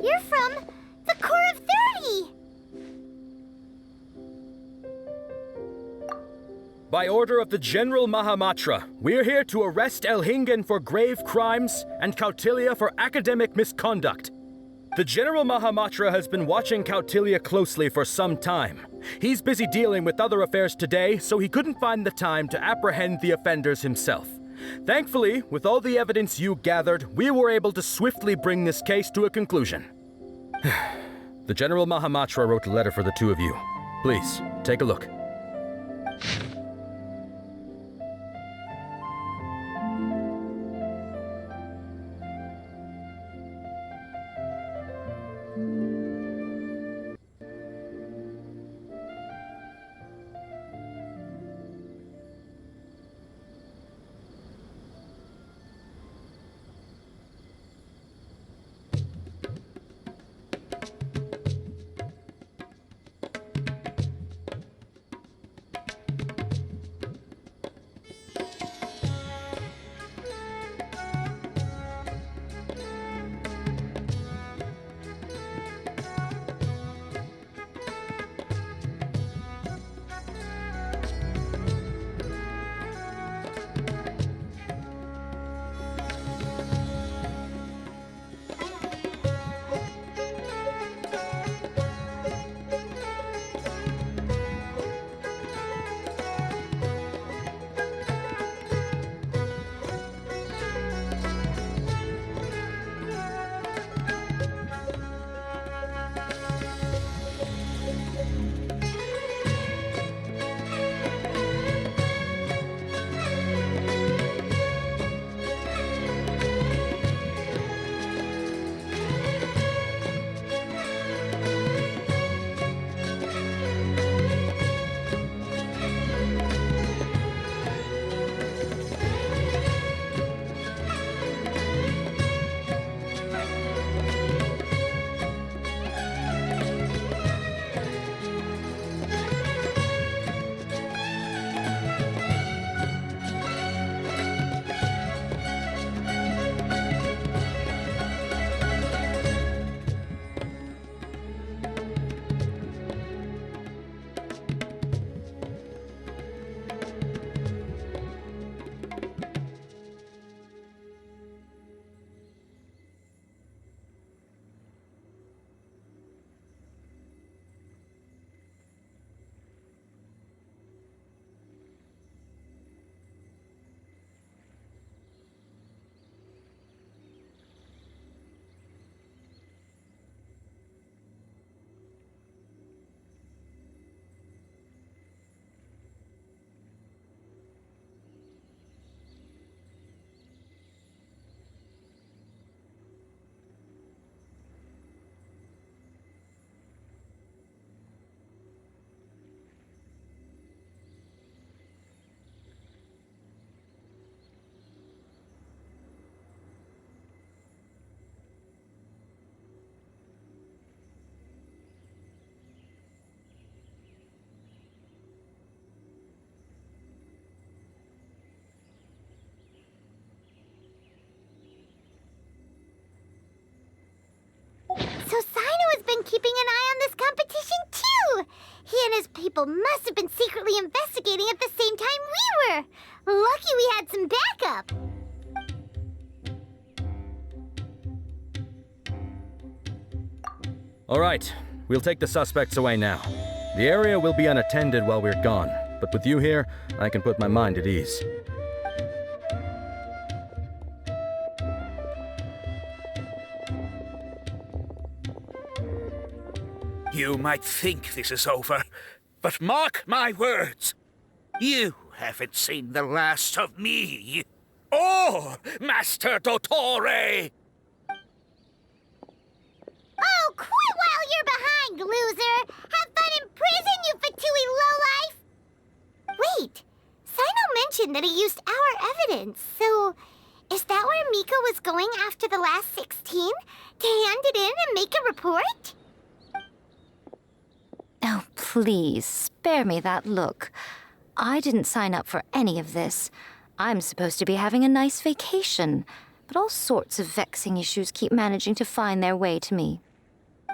You're from the Core of 30! By order of the General Mahamatra, we're here to arrest Elhingen for grave crimes and Kautilya for academic misconduct. The General Mahamatra has been watching Kautilya closely for some time. He's busy dealing with other affairs today, so he couldn't find the time to apprehend the offenders himself. Thankfully, with all the evidence you gathered, we were able to swiftly bring this case to a conclusion. The General Mahamatra wrote a letter for the two of you. Please, take a look. been keeping an eye on this competition, too. He and his people must have been secretly investigating at the same time we were. Lucky we had some backup. All right, we'll take the suspects away now. The area will be unattended while we're gone, but with you here, I can put my mind at ease. You might think this is over, but mark my words. You haven't seen the last of me. Or Master Dottore! Oh, quit while you're behind, loser! Have fun in prison, you fatui lowlife! Wait, Sino mentioned that he used our evidence, so is that where Miko was going after the last 16? To hand it in and make a report? Oh, please, spare me that look. I didn't sign up for any of this. I'm supposed to be having a nice vacation, but all sorts of vexing issues keep managing to find their way to me.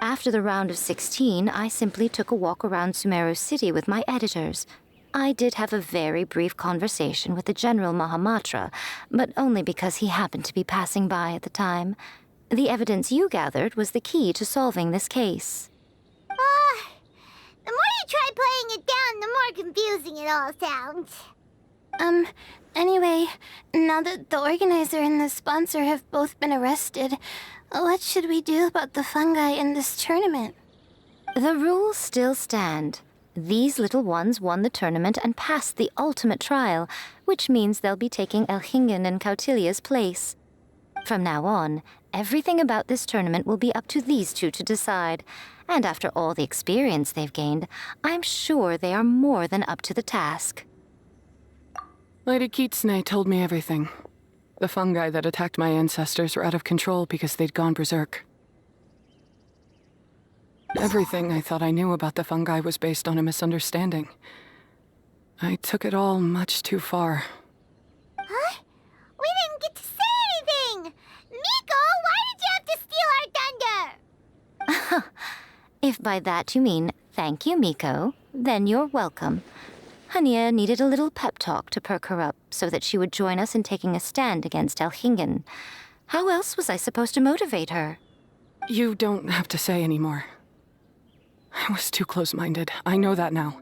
After the round of 16, I simply took a walk around Sumeru City with my editors. I did have a very brief conversation with the General Mahamatra, but only because he happened to be passing by at the time. The evidence you gathered was the key to solving this case. The more you try playing it down, the more confusing it all sounds. Anyway, now that the organizer and the sponsor have both been arrested, what should we do about the fungi in this tournament? The rules still stand. These little ones won the tournament and passed the ultimate trial, which means they'll be taking Elhingen and Cautilia's place. From now on, everything about this tournament will be up to these two to decide. And after all the experience they've gained, I'm sure they are more than up to the task. Lady Kitsune told me everything. The fungi that attacked my ancestors were out of control because they'd gone berserk. Everything I thought I knew about the fungi was based on a misunderstanding. I took it all much too far. Huh? We didn't get to say anything! Miko, why did you have to steal our thunder? If by that you mean thank you, Miko, then you're welcome. Hania needed a little pep talk to perk her up so that she would join us in taking a stand against Elhingen. How else was I supposed to motivate her? You don't have to say anymore. I was too close-minded. I know that now.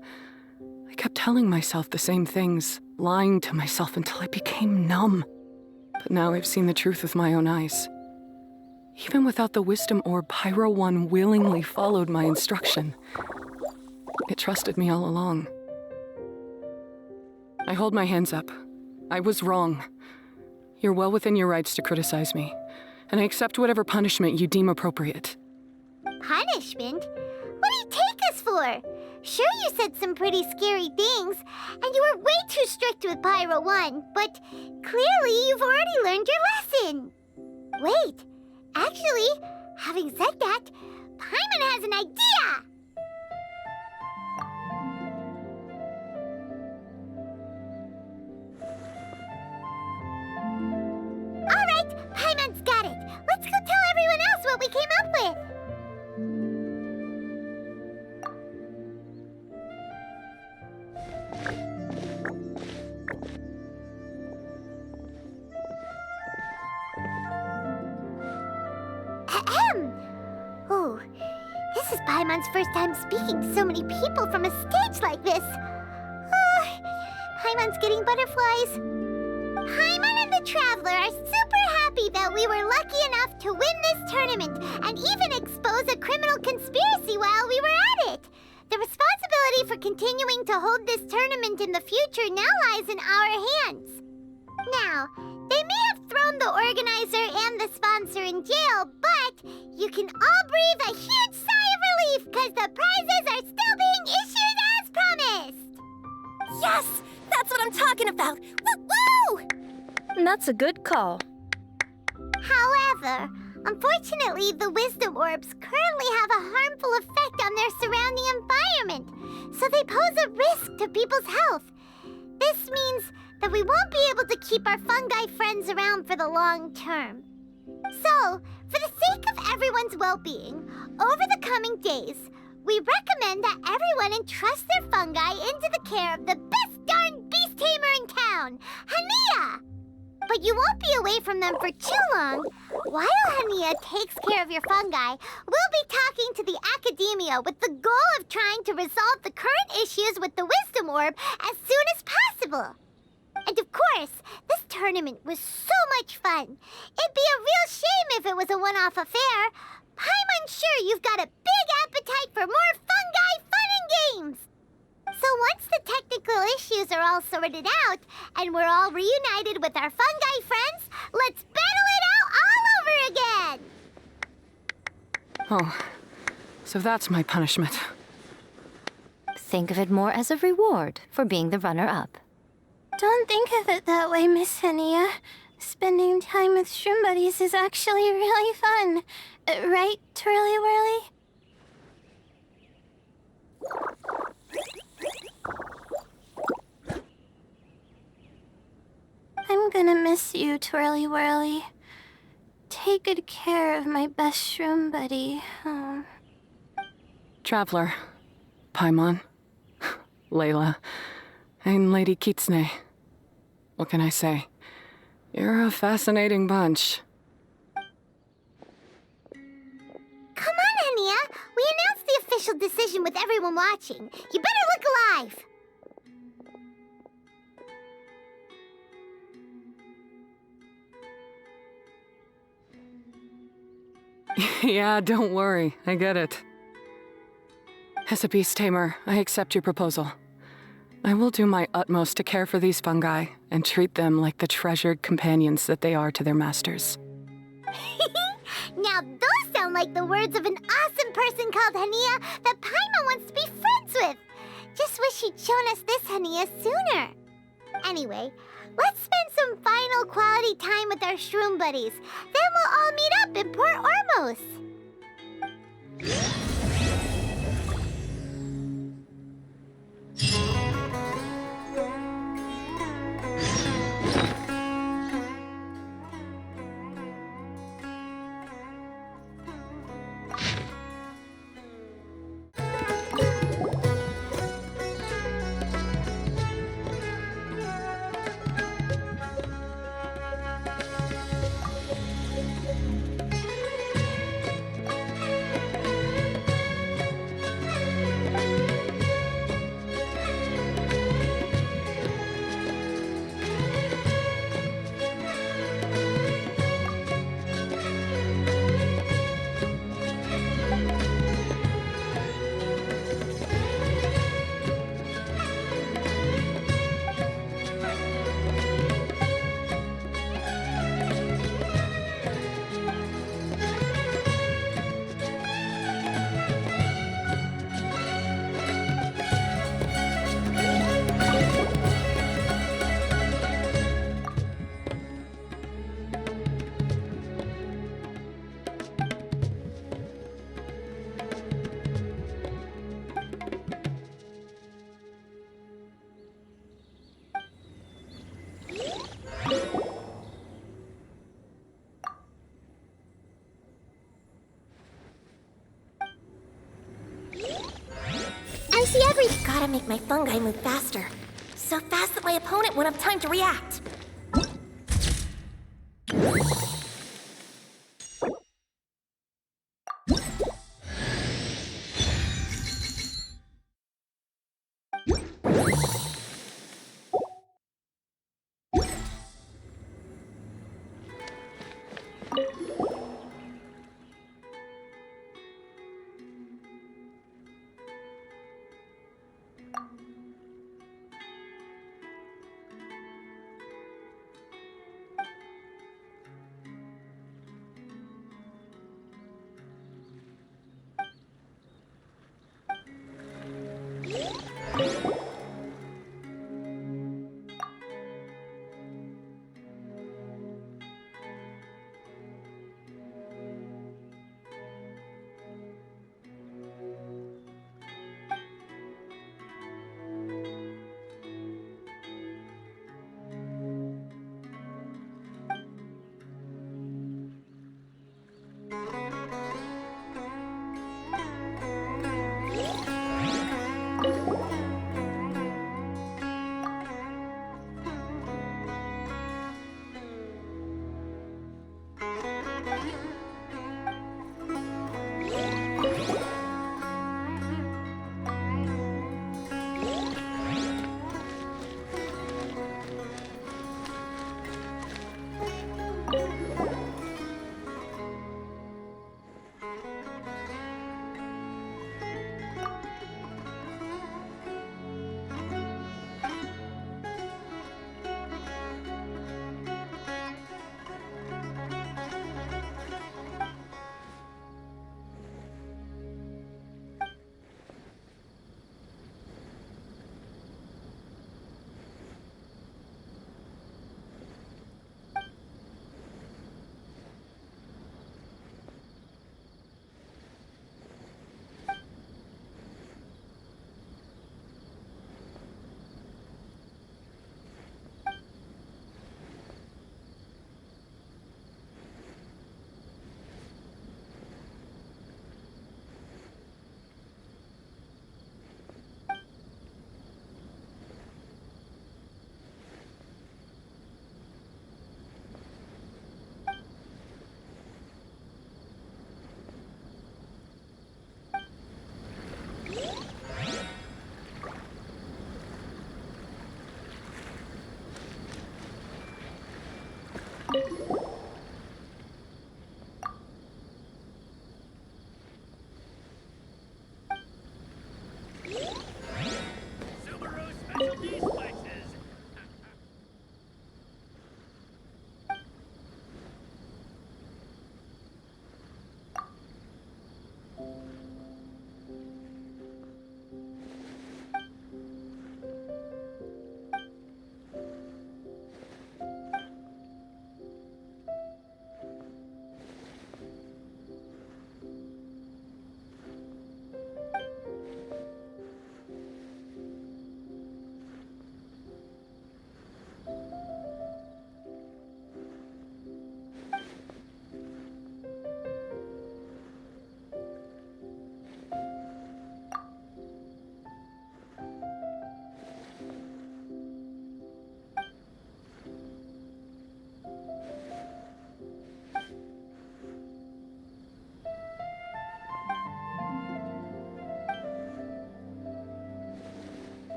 I kept telling myself the same things, lying to myself until I became numb. But now I've seen the truth with my own eyes. Even without the wisdom orb, Pyro 1 willingly followed my instruction. It trusted me all along. I hold my hands up. I was wrong. You're well within your rights to criticize me, and I accept whatever punishment you deem appropriate. Punishment? What do you take us for? Sure, you said some pretty scary things, and you were way too strict with Pyro 1, but clearly you've already learned your lesson. Wait, actually, having said that, Paimon has an idea! Alright, Paimon's got it. Let's go tell everyone else what we came up with. Ahem. Oh, this is Paimon's first time speaking to so many people from a stage like this. Paimon's getting butterflies. Paimon and the Traveler are super happy that we were lucky enough to win this tournament and even expose a criminal conspiracy while we were at it. The responsibility for continuing to hold this tournament in the future now lies in our hands. Now, they may have thrown the organizer and the sponsor in jail, but you can all breathe a huge sigh of relief because the prizes are still being issued as promised. Yes! That's what I'm talking about! Woo-woo! That's a good call. However, unfortunately, the wisdom orbs currently have a harmful effect on their surrounding environment, so they pose a risk to people's health. This means that we won't be able to keep our fungi friends around for the long term. So, for the sake of everyone's well-being, over the coming days, we recommend that everyone entrust their fungi into the care of the best darn beast tamer in town, Hania! But you won't be away from them for too long. While Hania takes care of your fungi, we'll be talking to the academia with the goal of trying to resolve the current issues with the wisdom orb as soon as possible. And of course, this tournament was so much fun. It'd be a real shame if it was a one-off affair. I'm sure you've got a big appetite for more fungi fun and games. So once the technical issues are all sorted out, and we're all reunited with our fungi friends, let's battle it out all over again! Oh, so that's my punishment. Think of it more as a reward for being the runner-up. Don't think of it that way, Miss Hania. Spending time with shroom buddies is actually really fun. Right, Twirly Whirly? I'm gonna miss you, Twirly Whirly. Take good care of my best shroom buddy. Oh. Traveler, Paimon, Layla, and Lady Kitsune. What can I say? You're a fascinating bunch. Come on, Hania. We announced the official decision with everyone watching. You better look alive. Yeah, don't worry. I get it. As a beast tamer, I accept your proposal. I will do my utmost to care for these fungi and treat them like the treasured companions that they are to their masters. Now those sound like the words of an awesome person called Hania that Paimon wants to be friends with. Just wish she'd shown us this Hania sooner. Anyway, let's spend some final quality time with our shroom buddies. Then we'll all meet up in Port Ormos. Gotta make my fungi move faster. So fast that my opponent won't have time to react.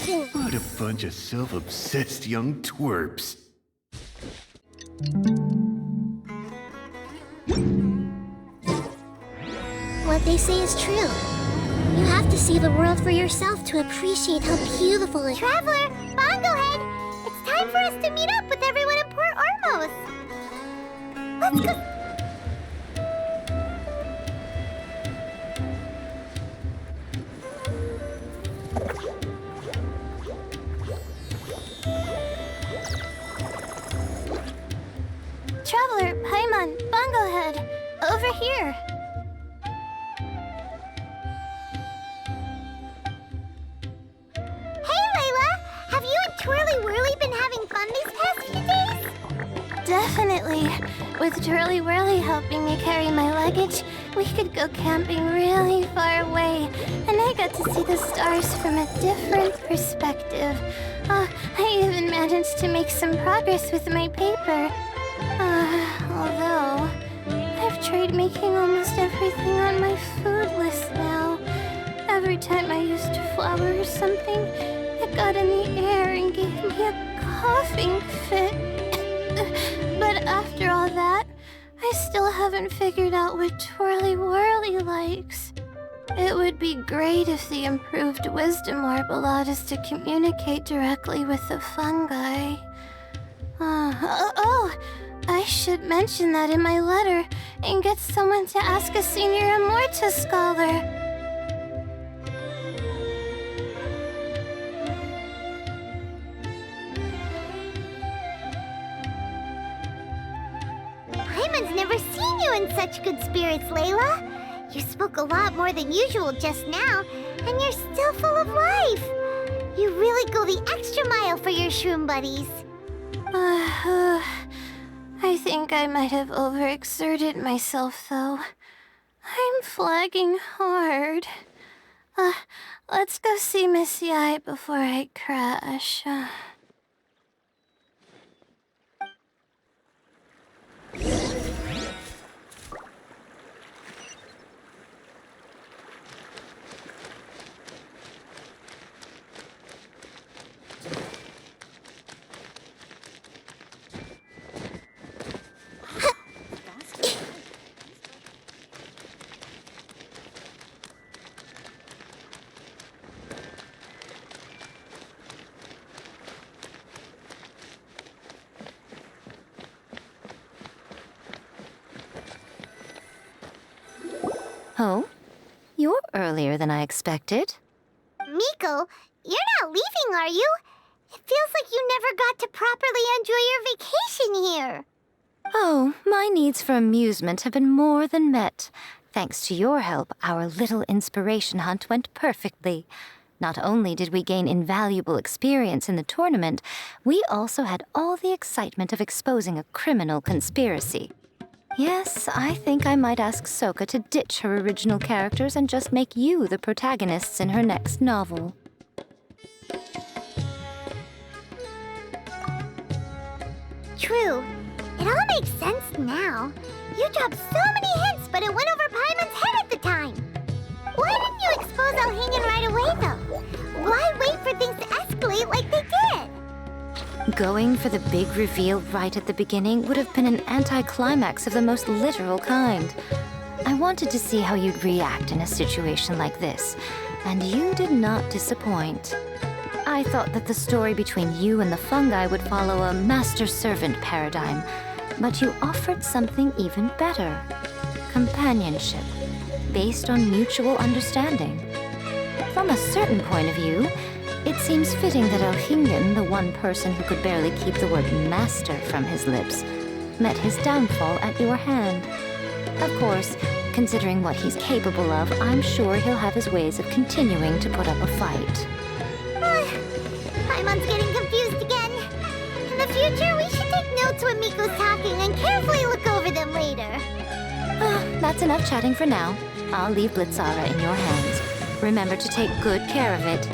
amazing! What a bunch of self-obsessed young twerps. What they say is true. You have to see the world for yourself to appreciate how beautiful it is. Traveler, Bonglehead, it's time for us to meet up with everyone in Port Ormos. Let's go. Traveler, Paimon, Bonglehead, over here. Hey, Layla! Have you and Twirly Whirly been having fun these past few days? Definitely. With Twirly Whirly helping me carry my luggage, we could go camping really far away, and I got to see the stars from a different perspective. I even managed to make some progress with my paper. Although, I've tried making almost everything on my food list now. Every time I used a flower or something, it got in the air and gave me a coughing fit. But after all that, I still haven't figured out what Twirly Whirly likes. It would be great if the improved wisdom orb allowed us to communicate directly with the fungi. I should mention that in my letter and get someone to ask a senior Amorta scholar. Paimon's never seen you in such good spirits, Layla. You spoke a lot more than usual just now, and you're still full of life. You really go the extra mile for your shroom buddies. I think I might have overexerted myself, though. I'm flagging hard. Let's go see Miss Yai before I crash. Oh? You're earlier than I expected. Miko, you're not leaving, are you? It feels like you never got to properly enjoy your vacation here. Oh, my needs for amusement have been more than met. Thanks to your help, our little inspiration hunt went perfectly. Not only did we gain invaluable experience in the tournament, we also had all the excitement of exposing a criminal conspiracy. Yes, I think I might ask Soka to ditch her original characters and just make you the protagonists in her next novel. True. It all makes sense now. You dropped so many hints, but it went over Paimon's head at the time. Why didn't you expose Alkimena right away, though? Why wait for things to escalate like they did? Going for the big reveal right at the beginning would have been an anticlimax of the most literal kind. I wanted to see how you'd react in a situation like this, and you did not disappoint. I thought that the story between you and the fungi would follow a master-servant paradigm, but you offered something even better. Companionship, based on mutual understanding. From a certain point of view, it seems fitting that Alkimena, the one person who could barely keep the word master from his lips, met his downfall at your hand. Of course, considering what he's capable of, I'm sure he'll have his ways of continuing to put up a fight. Paimon's getting confused again. In the future, we should take notes when Miko's talking and carefully look over them later. That's enough chatting for now. I'll leave Blitzara in your hands. Remember to take good care of it.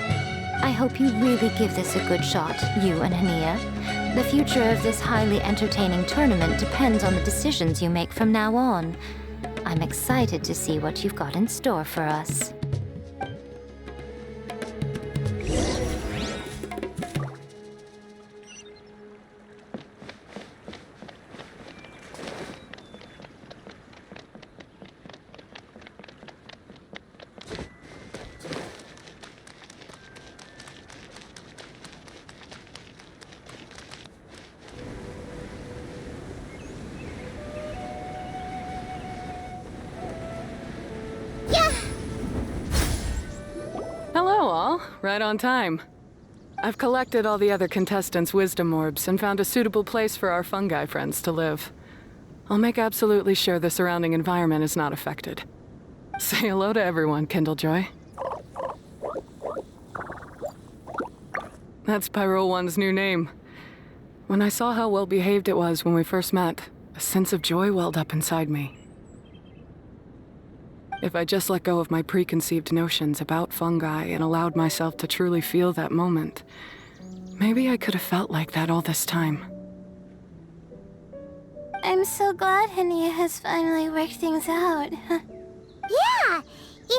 I hope you really give this a good shot, you and Hania. The future of this highly entertaining tournament depends on the decisions you make from now on. I'm excited to see what you've got in store for us. right on time. I've collected all the other contestants' wisdom orbs and found a suitable place for our fungi friends to live. I'll make absolutely sure the surrounding environment is not affected. Say hello to everyone, Kindlejoy. That's Pyro 1's new name. When I saw how well behaved it was when we first met, a sense of joy welled up inside me. If I just let go of my preconceived notions about fungi and allowed myself to truly feel that moment, maybe I could have felt like that all this time. I'm so glad Hania has finally worked things out. Yeah!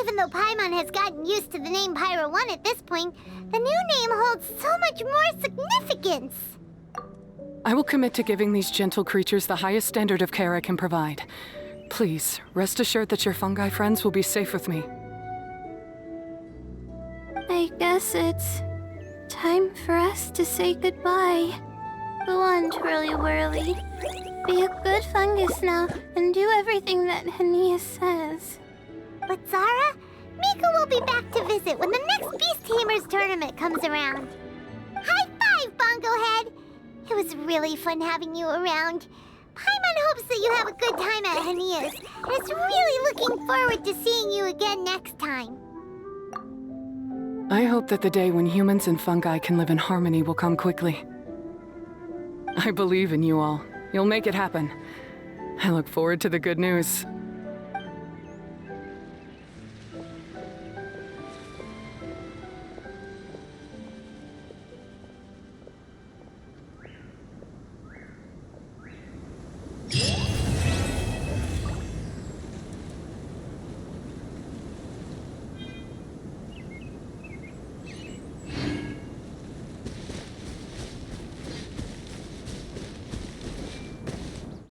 Even though Paimon has gotten used to the name Pyro 1 at this point, the new name holds so much more significance! I will commit to giving these gentle creatures the highest standard of care I can provide. Please, rest assured that your fungi friends will be safe with me. I guess it's time for us to say goodbye. Go on, Twirly Whirly. Be a good fungus now and do everything that Hania says. But Zara, Mika will be back to visit when the next Beast Tamers tournament comes around. High five, Bongohead! It was really fun having you around. Paimon hopes that you have a good time at Hania's, and is really looking forward to seeing you again next time. I hope that the day when humans and fungi can live in harmony will come quickly. I believe in you all. You'll make it happen. I look forward to the good news.